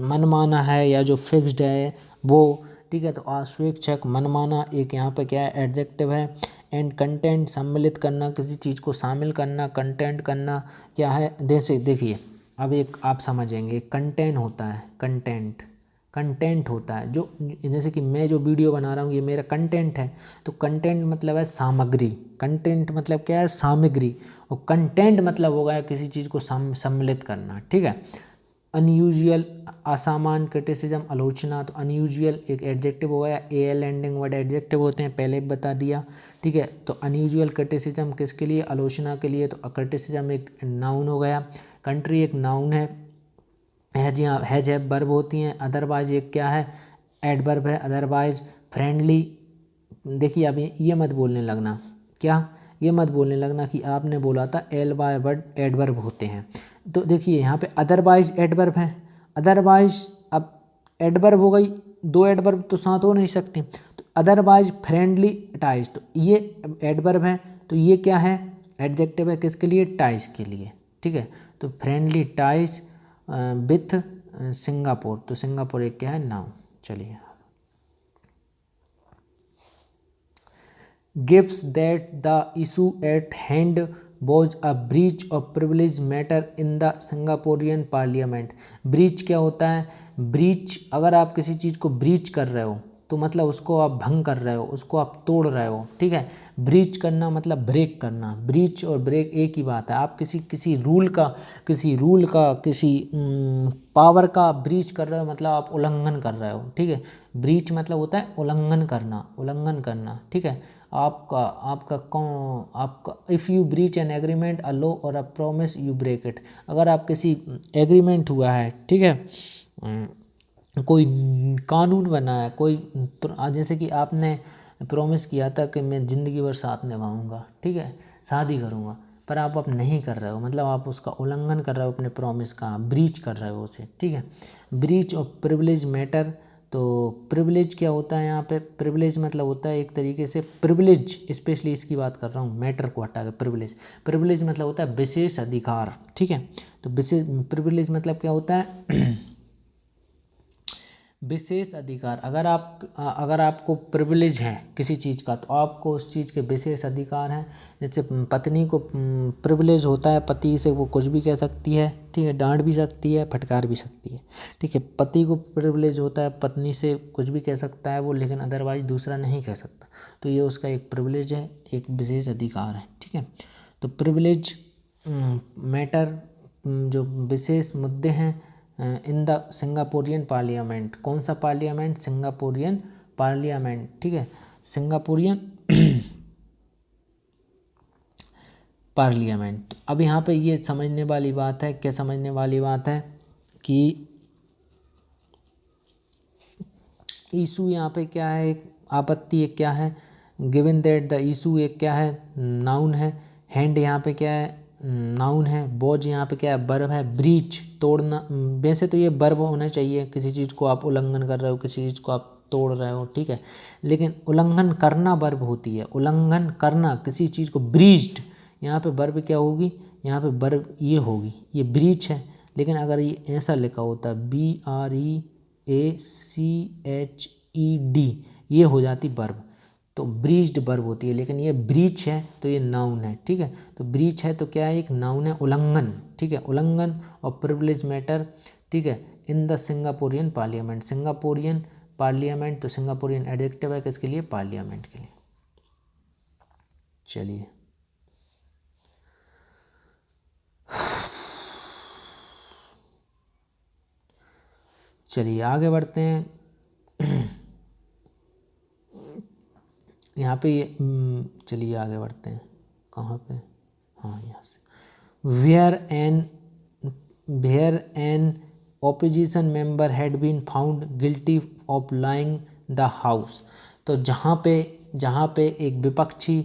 मनमाना है या जो फिक्स्ड है वो, ठीक है। तो स्वेच्छक मनमाना एक यहाँ पे क्या है, एडजेक्टिव है। एंड कंटेंट सम्मिलित करना, किसी चीज़ को शामिल करना, कंटेंट करना क्या है, जैसे देखिए अब एक आप समझेंगे, कंटेंट होता है, कंटेंट होता है, जो जैसे कि मैं जो वीडियो बना रहा हूँ ये मेरा कंटेंट है, तो कंटेंट मतलब है सामग्री, कंटेंट मतलब क्या है, सामग्री, और कंटेंट मतलब होगा किसी चीज़ को सम्मिलित करना, ठीक है। अनयूजुअल असामान्य, क्रिटिसिज्म आलोचना, तो अनयूजुअल एक एडजेक्टिव हो गया, एल एंडिंग वर्ड एडजेक्टिव होते हैं, पहले भी बता दिया, ठीक है। तो अनयूजुअल क्रिटिसिज्म किसके लिए, आलोचना के लिए, तो क्रिटिसिज्म एक नाउन हो गया, कंट्री एक नाउन है, हैज है वर्ब होती हैं, अदरवाइज एक क्या है, एडवर्ब है, अदरवाइज फ्रेंडली। देखिए अब ये मत बोलने लगना, क्या ये मत बोलने लगना कि आपने बोला था एल बाय वर्ड एडवर्ब होते हैं, तो देखिए यहाँ पे अदरवाइज एडवर्ब है, अदरवाइज अब एडवर्ब हो गई, दो एडवर्ब तो साथ हो नहीं सकते, तो अदरवाइज फ्रेंडली टाइज, तो ये एडवर्ब है, तो ये क्या है, एडजेक्टिव है, किसके लिए, टाइज के लिए, ठीक है। तो फ्रेंडली टाइज विथ सिंगापुर, तो सिंगापुर एक क्या है, नाउन। चलिए, gives that the issue at hand was a breach of privilege matter in the Singaporean parliament। Breach क्या होता है, ब्रीच अगर आप किसी चीज़ को ब्रीच कर रहे हो तो मतलब उसको आप भंग कर रहे हो, उसको आप तोड़ रहे हो, ठीक है। ब्रीच करना मतलब ब्रेक करना, ब्रीच और ब्रेक एक ही बात है, आप किसी रूल का किसी पावर का ब्रीच कर रहे हो, मतलब आप उल्लंघन कर रहे हो, ठीक है। ब्रीच मतलब होता है उल्लंघन करना, ठीक है। आपका if you breach an agreement a law or a promise you break it, अगर आप किसी एग्रीमेंट हुआ है, ठीक है, कोई कानून बना है, कोई जैसे कि आपने प्रॉमिस किया था कि मैं ज़िंदगी भर साथ निभाऊंगा, ठीक है, शादी करूंगा, पर आप अब नहीं कर रहे हो, मतलब आप उसका उल्लंघन कर रहे हो, अपने प्रॉमिस का ब्रीच कर रहे हो उसे, ठीक है। ब्रीच ऑफ प्रिविलेज मैटर, तो प्रिविलेज क्या होता है, यहाँ पे प्रिविलेज मतलब होता है एक तरीके से प्रिविलेज, स्पेशली इसकी बात कर रहा हूँ, मैटर को हटा के प्रिविलेज मतलब होता है विशेष अधिकार, ठीक है। तो विशेष प्रिविलेज मतलब क्या होता है विशेष अधिकार, अगर आपको प्रिविलेज है किसी चीज़ का तो आपको उस चीज़ के विशेष अधिकार हैं। जैसे पत्नी को प्रिविलेज होता है, पति से वो कुछ भी कह सकती है, ठीक है, डांट भी सकती है, फटकार भी सकती है, ठीक है। पति को प्रिविलेज होता है, पत्नी से कुछ भी कह सकता है वो, लेकिन अदरवाइज दूसरा नहीं कह सकता, तो ये उसका एक प्रिविलेज है, एक विशेष अधिकार है, ठीक है। तो प्रिविलेज मैटर जो विशेष मुद्दे हैं इन द सिंगापुरियन पार्लियामेंट। कौन सा पार्लियामेंट? सिंगापुरियन पार्लियामेंट, ठीक है, सिंगापुरियन पार्लियामेंट। अब यहाँ पे ये समझने वाली बात है, क्या समझने वाली बात है कि इशू यहाँ पे क्या है, एक आपत्ति एक क्या है, गिवन दैट द इशू एक क्या है, नाउन है, हैंड यहाँ पे क्या है, नाउन है, बोझ यहाँ पे क्या है, वर्ब है, ब्रीच तोड़ना, वैसे तो ये वर्ब होना चाहिए, किसी चीज़ को आप उल्लंघन कर रहे हो, किसी चीज़ को आप तोड़ रहे हो, ठीक है, लेकिन उल्लंघन करना वर्ब होती है, उल्लंघन करना किसी चीज़ को, ब्रीच्ड, यहाँ पे वर्ब क्या होगी, यहाँ पे वर्ब ये होगी, ये ब्रीच है, लेकिन अगर ये ऐसा लिखा होता BREACHED, ये हो जाती वर्ब, तो ब्रीच्ड वर्ब होती है, लेकिन ये ब्रीच है तो ये नाउन है, ठीक है, तो ब्रीच है तो क्या है, एक नाउन है, उल्लंघन, ठीक है, उल्लंघन और प्रिविलेज मैटर, ठीक है, in the Singaporean parliament, Singaporean parliament, तो सिंगापुरियन एडजेक्टिव है किसके लिए, पार्लियामेंट के लिए। चलिए चलिए आगे बढ़ते हैं। यहाँ पे चलिए आगे बढ़ते हैं, कहाँ पे, हाँ यहाँ से, where an opposition member had been found guilty of lying the house, तो जहाँ पे एक विपक्षी,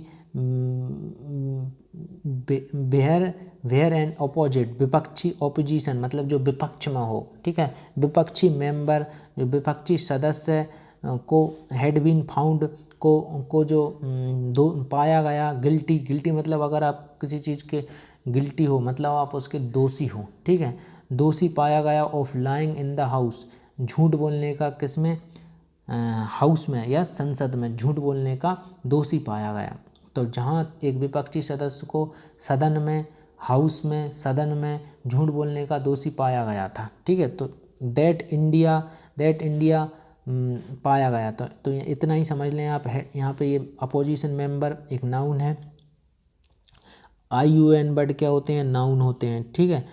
वेयर एन अपोजिट, विपक्षी, ऑपोजिशन मतलब जो विपक्ष में हो, ठीक है, विपक्षी मेंबर, जो विपक्षी सदस्य को, हैड बीन फाउंड को जो पाया गया, गिल्टी मतलब अगर आप किसी चीज़ के गिल्टी हो मतलब आप उसके दोषी हो, ठीक है, दोषी पाया गया, of lying in the house, झूठ बोलने का, किसमें, हाउस में या संसद में झूठ बोलने का दोषी पाया गया, तो जहाँ एक विपक्षी सदस्य को सदन में, हाउस में, सदन में झूठ बोलने का दोषी पाया गया था, ठीक है, तो दैट इंडिया पाया गया, तो इतना ही समझ लें आप, यहाँ पे ये अपोजिशन मेंबर एक नाउन है, IUN वर्ड क्या होते हैं, नाउन होते हैं, ठीक है,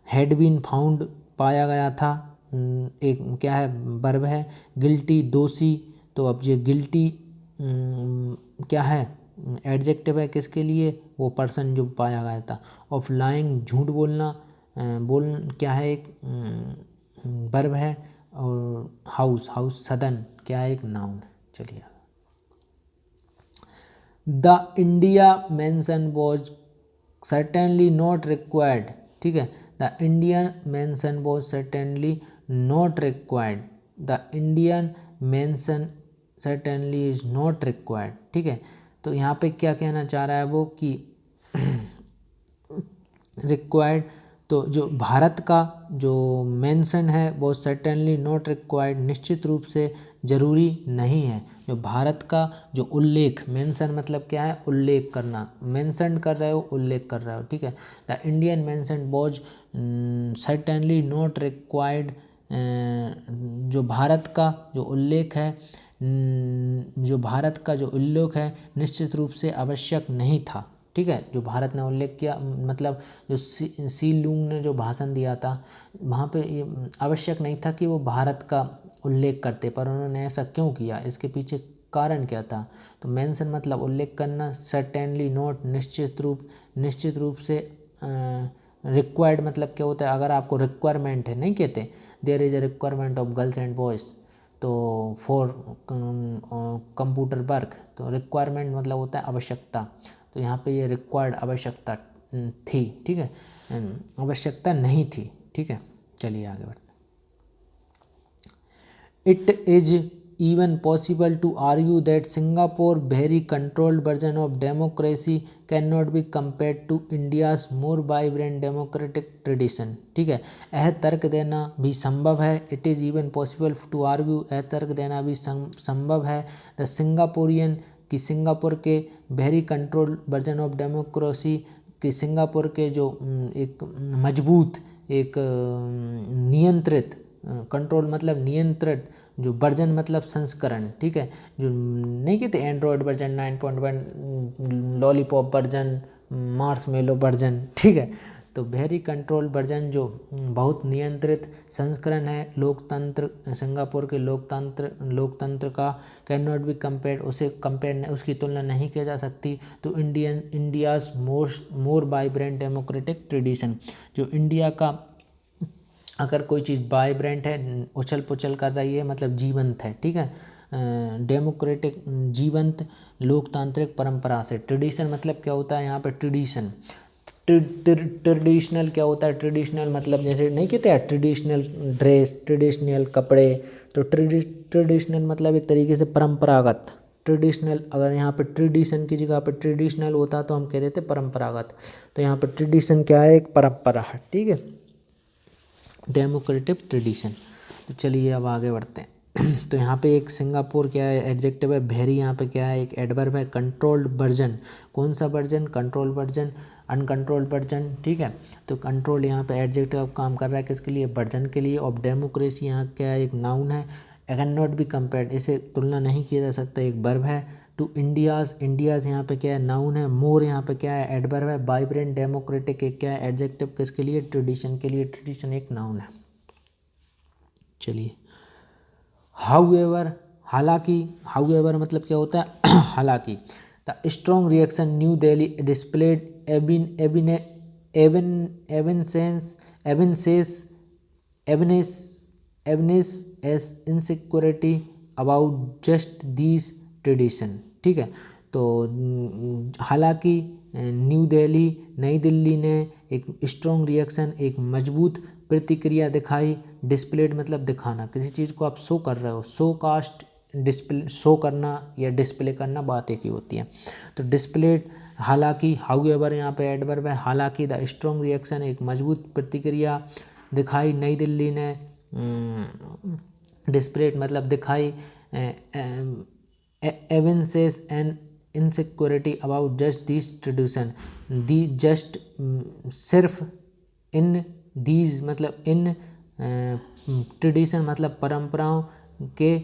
हैड बीन फाउंड पाया गया था, एक क्या है, वर्ब है, गिल्टी दोषी, तो अब ये गिल्टी क्या है, एडजेक्टिव है किसके लिए, वो पर्सन जो पाया गया था, ऑफ लाइंग झूठ बोलना, क्या है, एक वर्ब है, और हाउस सदन क्या है, एक नाउन है। चलिए, the India mention was certainly not required, ठीक है, the Indian mention was certainly not required, the Indian mention certainly is not required, ठीक है, तो यहाँ पे क्या कहना चाह रहा है वो कि रिक्वायर्ड, तो जो भारत का जो मेंशन है वो सर्टेनली नॉट रिक्वायर्ड, निश्चित रूप से ज़रूरी नहीं है, जो भारत का जो उल्लेख, मेंशन मतलब क्या है, उल्लेख करना, मेंशन कर रहे हो, उल्लेख कर रहे हो, ठीक है, the Indian mention was certainly not required, जो भारत का जो उल्लेख है, जो भारत का जो उल्लेख है निश्चित रूप से आवश्यक नहीं था, ठीक है, जो भारत ने उल्लेख किया मतलब जो सी लूंग ने जो भाषण दिया था वहाँ पे ये आवश्यक नहीं था कि वो भारत का उल्लेख करते, पर उन्होंने ऐसा क्यों किया, इसके पीछे कारण क्या था, तो मेंशन मतलब उल्लेख करना, सर्टेनली नॉट निश्चित रूप से, रिक्वायर्ड मतलब क्या होता है, अगर आपको रिक्वायरमेंट है, नहीं कहते there is a requirement of girls and boys, तो फॉर कंप्यूटर वर्क, तो रिक्वायरमेंट मतलब होता है आवश्यकता, तो यहाँ पे ये रिक्वायर्ड आवश्यकता थी, ठीक है, आवश्यकता नहीं थी, ठीक है। चलिए आगे बढ़ते, it is even possible to argue that Singapore very controlled version of democracy can not be compared to India's more vibrant democratic tradition, ठीक है, यह तर्क देना भी संभव है, it is even possible to argue, यह तर्क देना भी संभव है, द सिंगापुरियन कि सिंगापुर के very control version of democracy, कि सिंगापुर के जो एक मजबूत, एक नियंत्रित, कंट्रोल मतलब नियंत्रित, जो वर्जन मतलब संस्करण, ठीक है, जो नहीं कहते Android version 9.1, lollipop version, marshmallow version, ठीक है, तो वेरी कंट्रोल वर्जन जो बहुत नियंत्रित संस्करण है लोकतंत्र, सिंगापुर के लोकतंत्र का, कैन नॉट बी कंपेयर्ड, उसे कंपेयर उसकी तुलना नहीं की जा सकती। तो इंडियाज़ मोर वाइब्रेंट डेमोक्रेटिक ट्रेडिशन, जो इंडिया का अगर कोई चीज़ वाइब्रेंट है, उछल पुछल कर रही है, मतलब जीवंत है, ठीक है, डेमोक्रेटिक जीवंत लोकतांत्रिक परंपरा से। ट्रेडिशन मतलब क्या होता है यहाँ पे, ट्रेडिशन, ट्रेडिशनल क्या होता है, ट्रेडिशनल मतलब जैसे नहीं कहते हैं ट्रेडिशनल ड्रेस, ट्रेडिशनल कपड़े, तो ट्रेडिशनल मतलब एक तरीके से परंपरागत। ट्रेडिशनल, अगर यहाँ पे ट्रेडिशन की जगह पे ट्रेडिशनल होता तो हम कह देते परंपरागत। तो यहाँ पे ट्रेडिशन क्या है, एक परंपरा है, ठीक है, डेमोक्रेटिक ट्रेडिशन। तो चलिए अब आगे बढ़ते हैं। तो यहाँ पे एक सिंगापुर क्या है, एडजेक्टिव है, वेरी यहाँ पे क्या है, एक एडवर्ब है, कंट्रोल्ड वर्जन, कौन सा version, control version, uncontrolled version, ठीक है। तो कंट्रोल यहाँ पे एडजेक्टिव काम कर रहा है किसके लिए, वर्जन के लिए। ऑफ डेमोक्रेसी यहाँ क्या है, एक नाउन है। कैन नॉट बी कंपेयर्ड, इसे तुलना नहीं किया जा सकता, एक वर्ब है। टू इंडियाज़ यहाँ पे क्या है, नाउन है। मोर यहाँ पे क्या है, एडवर्ब है। वाइब्रेंट डेमोक्रेटिक एक क्या है, एडजेक्टिव किसके लिए, ट्रेडिशन के लिए। ट्रेडिशन एक नाउन है। चलिए, हाउएवर, हालांकि मतलब क्या होता है हालांकि। The strong reaction New Delhi displayed evinces insecurity about just these tradition, ठीक है। तो हालांकि न्यू दिल्ली, नई दिल्ली ने एक स्ट्रॉन्ग रिएक्शन, एक मजबूत प्रतिक्रिया दिखाई। डिस्प्लेड मतलब दिखाना, किसी चीज़ को आप शो कर रहे हो, शो कास्ट, डिस्प्ले, शो करना या डिस्प्ले करना बात एक ही होती है। तो डिस्प्लेड, हालांकि, हाउएवर यहाँ पे एडवर्ब है। हालांकि द स्ट्रॉन्ग रिएक्शन, एक मजबूत प्रतिक्रिया दिखाई नई दिल्ली ने। डिस्प्लेड मतलब दिखाई। Evidences and insecurity about just this tradition, the just सिर्फ, इन दीज मतलब इन, ट्रेडिशन मतलब परंपराओं के,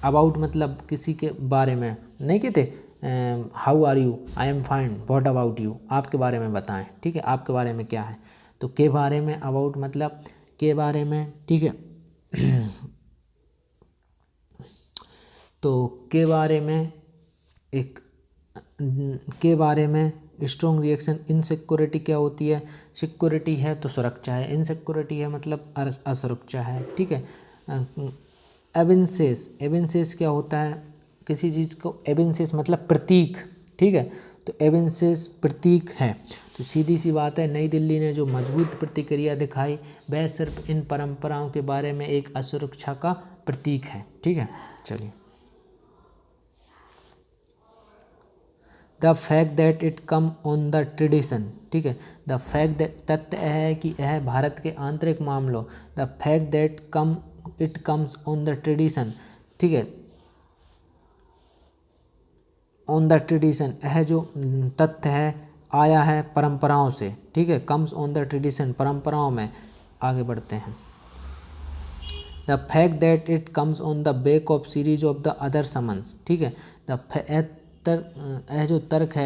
अबाउट मतलब किसी के बारे में, नहीं कहते how are you, I am fine, what about you, आपके बारे में बताएं, ठीक है, आपके बारे में क्या है। तो के बारे में, अबाउट मतलब के बारे में, ठीक है। तो के बारे में, एक के बारे में स्ट्रॉन्ग रिएक्शन। इनसिक्योरिटी क्या होती है, सिक्योरिटी है तो सुरक्षा है, इनसिक्योरिटी है मतलब असुरक्षा है, ठीक है। एविडेंसेस क्या होता है, किसी चीज़ को, एविडेंसेस मतलब प्रतीक, ठीक है। तो एविडेंसेस प्रतीक है। तो सीधी सी बात है, नई दिल्ली ने जो मजबूत प्रतिक्रिया दिखाई वह सिर्फ इन परंपराओं के बारे में एक असुरक्षा का प्रतीक है, ठीक है। चलिए, the fact that it come on the tradition, ठीक है। द फैक्ट दैट, तथ्य है कि यह भारत के आंतरिक मामलों, the fact that it comes on the tradition, ठीक है, ऑन द ट्रेडिशन, यह जो तथ्य है आया है परंपराओं से, ठीक है। कम्स ऑन द ट्रेडिशन, परंपराओं में। आगे बढ़ते हैं। The fact that it comes on the back of series of the other summons, ठीक है। यह जो तर्क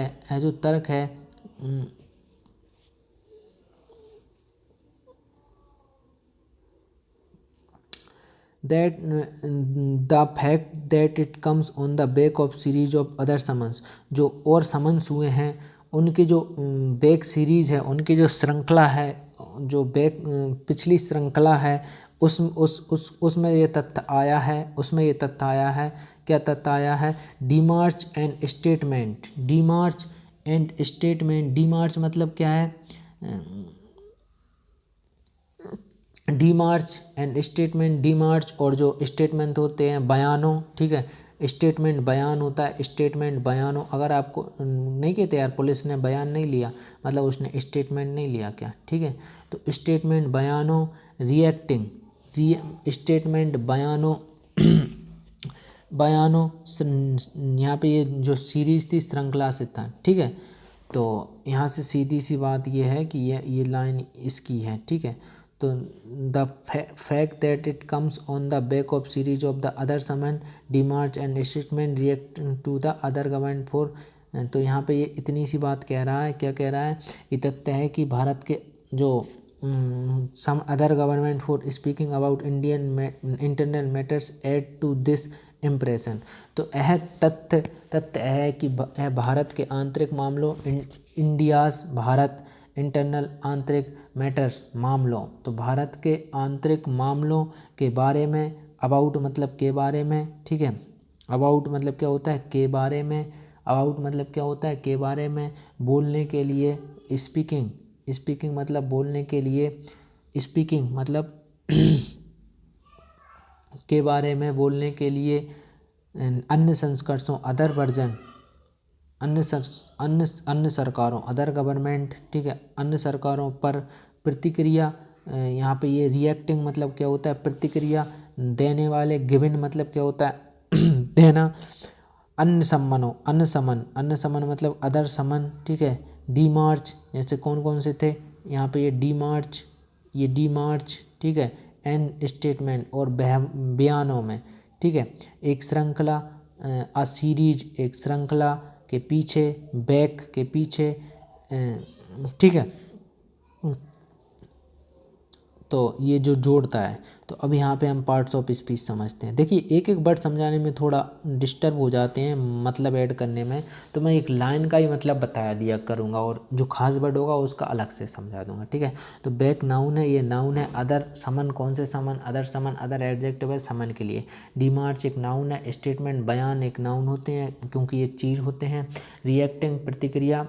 है that the fact that it comes on the back of series of other summons, जो और समन्स हुए हैं उनके जो बैक सीरीज है, उनकी जो श्रृंखला है, जो बैक पिछली श्रृंखला है, उसमें ये तथ्य आया है, उसमें ये तथ्य आया है। क्या तथ्य आया है, डीमार्च एंड स्टेटमेंट, डीमार्च एंड स्टेटमेंट। डीमार्च मतलब क्या है, डीमार्च एंड स्टेटमेंट, डीमार्च और जो स्टेटमेंट होते हैं बयानों, ठीक है। स्टेटमेंट बयान होता है, स्टेटमेंट बयानों। अगर आपको नहीं कहते यार पुलिस ने बयान नहीं लिया, मतलब उसने स्टेटमेंट नहीं लिया क्या, ठीक है। तो स्टेटमेंट बयानों, रिएक्टिंग, स्टेटमेंट बयानों बयानों, यहाँ पे ये जो सीरीज थी श्रृंखला से था, ठीक है। तो यहाँ से सीधी सी बात ये है कि ये लाइन इसकी है, ठीक है। तो the fact that it comes on the back of series of the other summon, demarche and statement react to the other government for तो यहाँ पे ये इतनी सी बात कह रहा है, क्या कह रहा है, ये तथ्य है कि भारत के जो some other government for speaking about Indian internal matters add to this impression. तो यह तथ्य है कि भारत के आंतरिक मामलों इंडियाज भारत इंटरनल आंतरिक मैटर्स मामलों, तो भारत के आंतरिक मामलों के बारे में, अबाउट मतलब के बारे में, ठीक है, अबाउट मतलब क्या होता है, के बारे में, अबाउट मतलब क्या होता है, के बारे में, बोलने के लिए, स्पीकिंग मतलब बोलने के लिए, स्पीकिंग मतलब के बारे में बोलने के लिए, अन्य संस्कर्षों अदर वर्जन, अन्य सरकारों अदर गवर्नमेंट, ठीक है, अन्य सरकारों पर प्रतिक्रिया, यहाँ पे ये रिएक्टिंग मतलब क्या होता है, प्रतिक्रिया देने वाले, गिवन मतलब क्या होता है देना, अन्य समन मतलब अदर समन, ठीक है, डी मार्च जैसे कौन कौन से थे यहाँ पे, ये डी मार्च, ठीक है, एंड स्टेटमेंट और बयानों में, ठीक है, एक श्रृंखला, अ सीरीज एक श्रृंखला के पीछे, बैक के पीछे, ठीक है, तो ये जो जोड़ता है। तो अब यहाँ पे हम पार्ट्स ऑफ स्पीच समझते हैं। देखिए एक एक वर्ड समझाने में थोड़ा डिस्टर्ब हो जाते हैं मतलब ऐड करने में, तो मैं एक लाइन का ही मतलब बता दिया करूँगा और जो खास वर्ड होगा उसका अलग से समझा दूंगा, ठीक है। तो बैक नाउन है, ये नाउन है। अदर समन, कौन से समन, अदर समन, अदर एडजेक्टिव है समन के लिए। डिमार्च एक नाउन है। स्टेटमेंट बयान एक नाउन होते हैं क्योंकि ये चीज़ होते हैं। रिएक्टिंग प्रतिक्रिया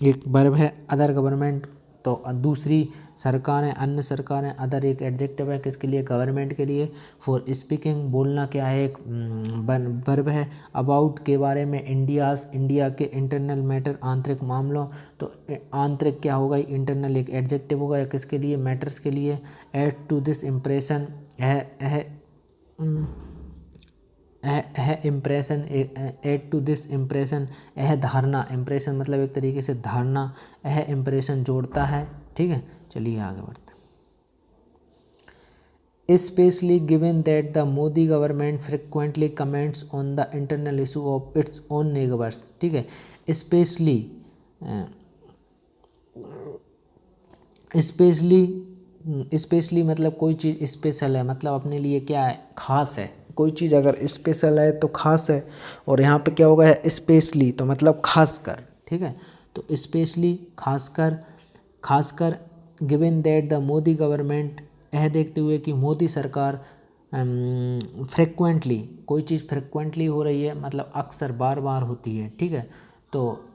एक वर्ब है। अदर गवर्नमेंट तो दूसरी सरकारें, अन्य सरकारें। अदर एक एडजेक्टिव है किसके लिए, गवर्नमेंट के लिए। फॉर स्पीकिंग बोलना क्या है, एक वर्ब है। अबाउट के बारे में, इंडियाज इंडिया के, इंटरनल मैटर आंतरिक मामलों, तो आंतरिक क्या होगा, इंटरनल एक एडजेक्टिव होगा या किसके लिए, मैटर्स के लिए। एड टू दिस इम्प्रेशन है impression, add to this impression, यह धारणा, इम्प्रेशन मतलब एक तरीके से धारणा, यह इम्प्रेशन जोड़ता है, ठीक है। चलिए आगे बढ़ते हैं। Specially given that the Modi government frequently comments on the internal issue of its own neighbours, ठीक है। स्पेशली स्पेशली मतलब कोई चीज़ स्पेशल है, मतलब अपने लिए क्या है, खास है। कोई चीज़ अगर स्पेशल है तो खास है, और यहाँ पे क्या होगा है स्पेशली, तो मतलब खास कर, ठीक है। तो स्पेशली खासकर given that the Modi government, यह देखते हुए कि मोदी सरकार फ्रिक्वेंटली, कोई चीज़ फ्रिक्वेंटली हो रही है मतलब अक्सर बार बार होती है, ठीक है। तो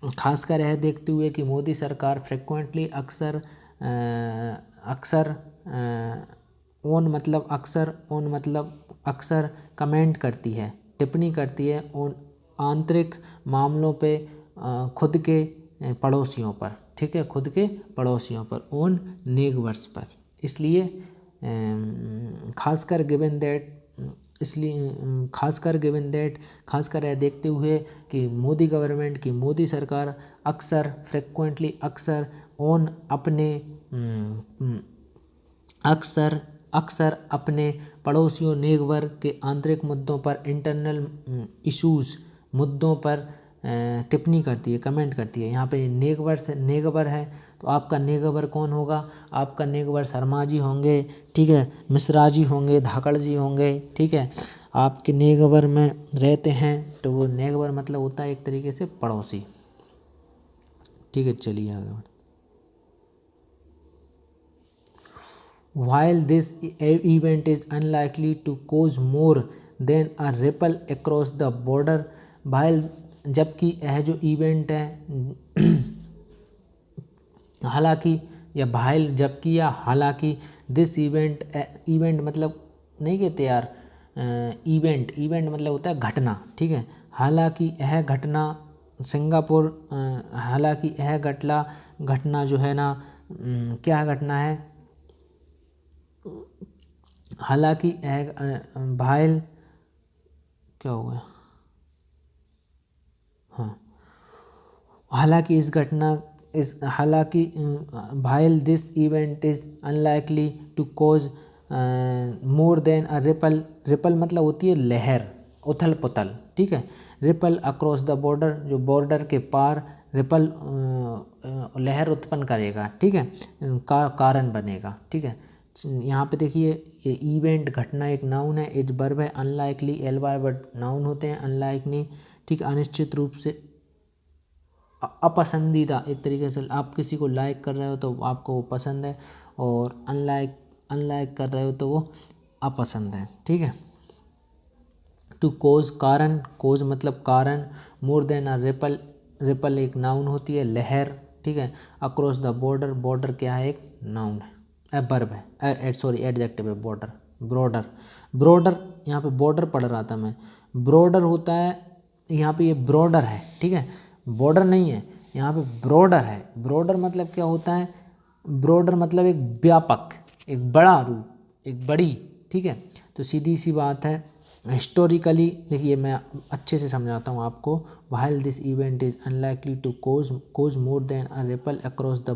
खासकर यह देखते हुए कि मोदी सरकार फ्रिक्वेंटली अक्सर ऑन मतलब अक्सर कमेंट करती है, टिप्पणी करती है ऑन आंतरिक मामलों पे, खुद के पड़ोसियों पर, ठीक है, खुद के पड़ोसियों पर, ऑन नेबर्स पर। इसलिए खासकर गिवन दैट, इसलिए खासकर यह देखते हुए कि मोदी गवर्नमेंट की, मोदी सरकार अक्सर फ्रिक्वेंटली अक्सर ऑन अपने अक्सर अपने पड़ोसियों नेबर के आंतरिक मुद्दों पर, इंटरनल इश्यूज मुद्दों पर टिप्पणी करती है, कमेंट करती है। यहाँ पे नेबर है तो आपका नेबर कौन होगा, आपका नेबर शर्मा जी होंगे, ठीक है, मिश्रा जी होंगे, धाकड़ जी होंगे, ठीक है। आपके नेबर में रहते हैं तो वो नेबर मतलब होता है एक तरीके से पड़ोसी, ठीक है। चलिए आगे बढ़ते। While this event is unlikely to cause more than a ripple across the border, while जबकि यह जो इवेंट है हालांकि या भाइल जबकि या हालांकि, दिस इवेंट मतलब नहीं कहते यार, इवेंट मतलब होता है घटना, ठीक है। हालांकि यह घटना सिंगापुर, हालांकि यह घटना जो है ना, क्या घटना है, हालांकि भाइल क्या हो गया, हाँ, हालांकि इस घटना हालांकि while this event is unlikely to cause more than a ripple मतलब होती है लहर, उथल पुथल, ठीक है। रिपल अक्रॉस द बॉर्डर, जो बॉर्डर के पार रिपल लहर उत्पन्न करेगा, ठीक है, का कारण बनेगा, ठीक है। यहाँ पे देखिए ये इवेंट घटना एक नाउन है, इज वर्ब है, unlikely L Y word noun होते हैं, अनलाइकली, ठीक, अनिश्चित रूप से, अपसंदीदा, एक तरीके से आप किसी को लाइक कर रहे हो तो आपको वो पसंद है, और अनलाइक कर रहे हो तो वो अपसंद है, ठीक है। टू कोज कारण, कोज मतलब कारण, मोर देन अ रिपल, रिपल एक नाउन होती है, लहर, ठीक है। अक्रॉस द बॉर्डर, बॉर्डर क्या है, एक नाउन है, वर्ब है, सॉरी एडजेक्टिव है, बॉर्डर, ब्रॉडर, ब्रॉडर, यहाँ पे बॉर्डर पढ़ रहा था मैं, ब्रॉडर होता है, यहाँ पे ये ब्रॉडर है, ठीक है, बॉर्डर नहीं है, यहाँ पे ब्रॉडर है। ब्रॉडर मतलब क्या होता है, ब्रॉडर मतलब एक व्यापक, एक बड़ा रूप, एक बड़ी, ठीक है। तो सीधी सी बात है, हिस्टोरिकली देखिए मैं अच्छे से समझाता हूँ आपको, while this event is unlikely to cause more than a ripple across the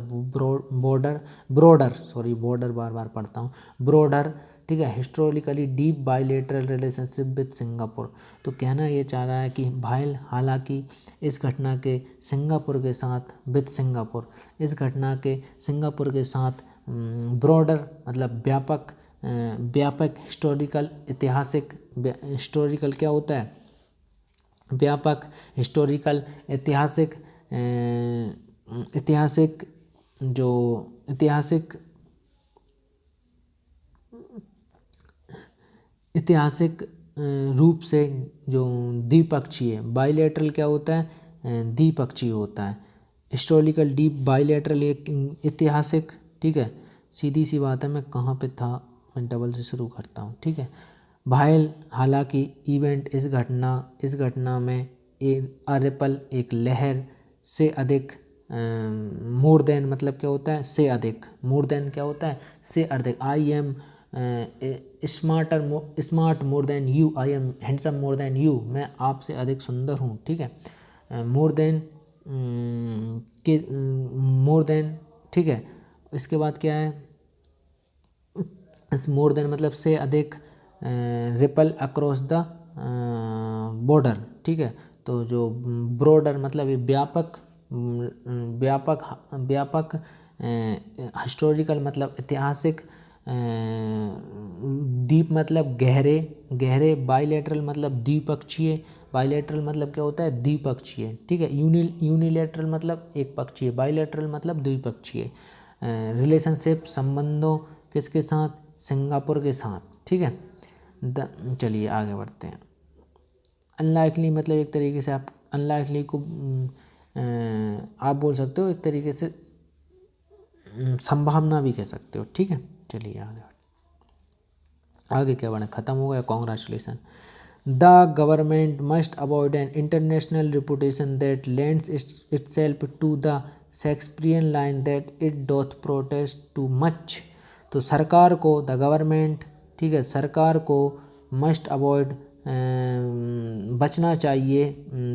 broader, sorry border बार बार पढ़ता हूँ, ब्रॉडर, ठीक है, historically deep bilateral relationship with Singapore. तो कहना ये चाह रहा है कि भाइल, हालांकि इस घटना के सिंगापुर के साथ, विद सिंगापुर, इस घटना के सिंगापुर के साथ, ब्रॉडर मतलब व्यापक, व्यापक, हिस्टोरिकल ऐतिहासिक, हिस्टोरिकल क्या होता है, व्यापक, हिस्टोरिकल ऐतिहासिक, ऐतिहासिक, जो ऐतिहासिक रूप से जो द्विपक्षीय, बाइलेटरल क्या होता है, द्विपक्षीय होता है, हिस्टोरिकल डीप, बाइलेटरल एक ऐतिहासिक, ठीक है। सीधी सी बात है, मैं कहाँ पे था, मैं डबल से शुरू करता हूँ, ठीक है। भाइल, हालांकि, इवेंट, इस घटना में, रिपल एक लहर, से अधिक, मोर देन मतलब क्या होता है, से अधिक, मोर देन क्या होता है, से अधिक, I am smart more than you, I M handsome more than you, मैं आपसे अधिक सुंदर हूँ, ठीक है। मोर देन के, मोर देन, ठीक है। इसके बाद क्या है, इस मोर देन मतलब से अधिक, रिपल अक्रॉस द बॉर्डर, ठीक है। तो जो ब्रॉडर मतलब ये व्यापक, व्यापक, हिस्टोरिकल मतलब ऐतिहासिक, डीप मतलब गहरे, गहरे, बाइलेटरल मतलब द्विपक्षीय, बाइलेटरल मतलब क्या होता है, द्विपक्षीय, ठीक है। यूनिलेटरल मतलब एक पक्षीय, बाइलेटरल मतलब द्विपक्षीय, रिलेशनशिप संबंधों किसके साथ, सिंगापुर के साथ, ठीक है। चलिए आगे बढ़ते हैं। अनलाइकली मतलब एक तरीके से आप अनलाइकली को आप बोल सकते हो, एक तरीके से संभावना भी कह सकते हो, ठीक है। चलिए आगे क्या बना, ख़त्म हो गया, congratulation. The government must avoid an international reputation that lends itself to the Shakespearean line that it doth protest too much. तो सरकार को, द गवर्नमेंट, ठीक है, सरकार को मस्ट अवॉइड बचना चाहिए,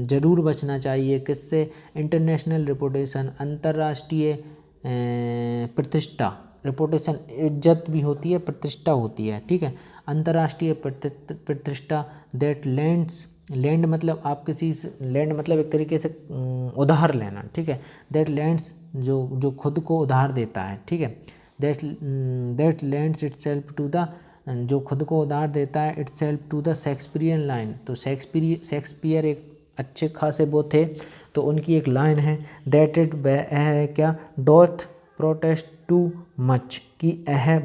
ज़रूर बचना चाहिए, किससे, इंटरनेशनल रेपुटेशन, अंतर्राष्ट्रीय प्रतिष्ठा, रेपुटेशन इज्जत भी होती है, प्रतिष्ठा होती है, ठीक है, अंतर्राष्ट्रीय प्रतिष्ठा, दैट लैंड्स, लैंड मतलब आप किसी से, लैंड मतलब एक तरीके से उधार लेना, ठीक है, दैट लैंड्स जो खुद को उधार देता है, ठीक है, that lands itself to the, जो खुद को उधार देता है, itself to the Shakespearean line. तो शेक्सपियर एक अच्छे खासे वो थे, तो उनकी एक लाइन है, दैट इट है क्या, डोथ प्रोटेस्ट टू मच, कि यह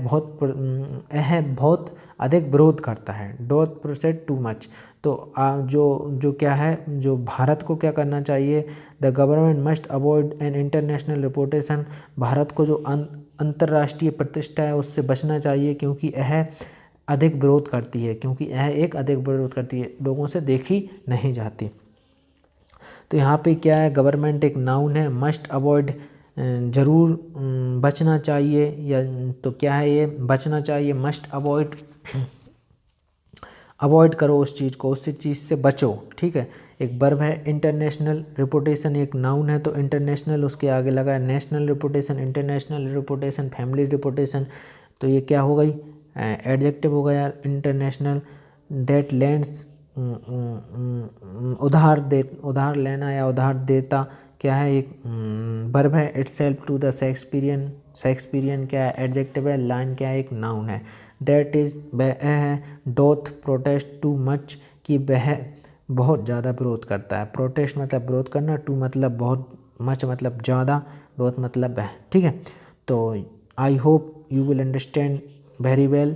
बहुत अधिक विरोध करता है, डोथ प्रोटेस्ट टू मच। तो जो क्या है, जो भारत को क्या करना चाहिए, the government must avoid an international reputation, Bharat को जो अंतर्राष्ट्रीय प्रतिष्ठा है उससे बचना चाहिए, क्योंकि यह अधिक विरोध करती है, क्योंकि यह एक अधिक विरोध करती है, लोगों से देखी नहीं जाती। तो यहाँ पे क्या है, गवर्नमेंट एक नाउन है, मस्ट अवॉइड ज़रूर बचना चाहिए, या तो क्या है ये, बचना चाहिए, मस्ट अवॉइड, अवॉइड करो उस चीज़ को, उस चीज़ से बचो, ठीक है। एक वर्ब है, इंटरनेशनल रेपुटेशन एक नाउन है, तो इंटरनेशनल उसके आगे लगा है, national reputation, international reputation, family reputation, तो ये क्या हो गई, एडजेक्टिव हो गया इंटरनेशनल। दैट लैंड्स उधार लेना या उधार देता क्या है, एक वर्ब है। Itself to the Shakespearean, Shakespearean क्या है, एडजेक्टिव है। लाइन क्या है, एक नाउन है। दैट इज, वह है। डोथ प्रोटेस्ट टू मच, कि वह बहुत ज़्यादा विरोध करता है। प्रोटेस्ट मतलब विरोध करना, टू मतलब बहुत, मच मतलब ज़्यादा, डोथ मतलब वह। ठीक है, तो I hope you will understand very well,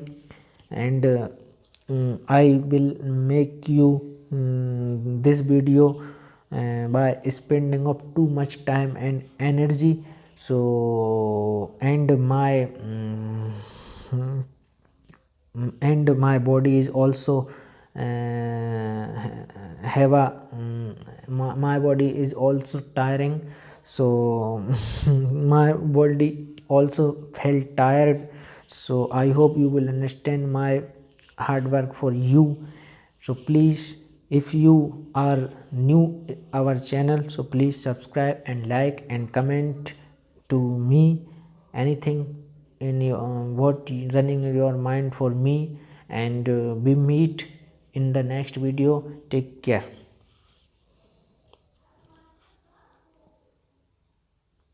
and I will make you this video by spending of too much time and energy. So and my body is also have a my body is also tiring. So my body also felt tired. So I hope you will understand my hard work for you. So please, if you are new our channel, so please subscribe and like and comment to me anything in your what running in your mind for me. And we meet in the next video. Take care.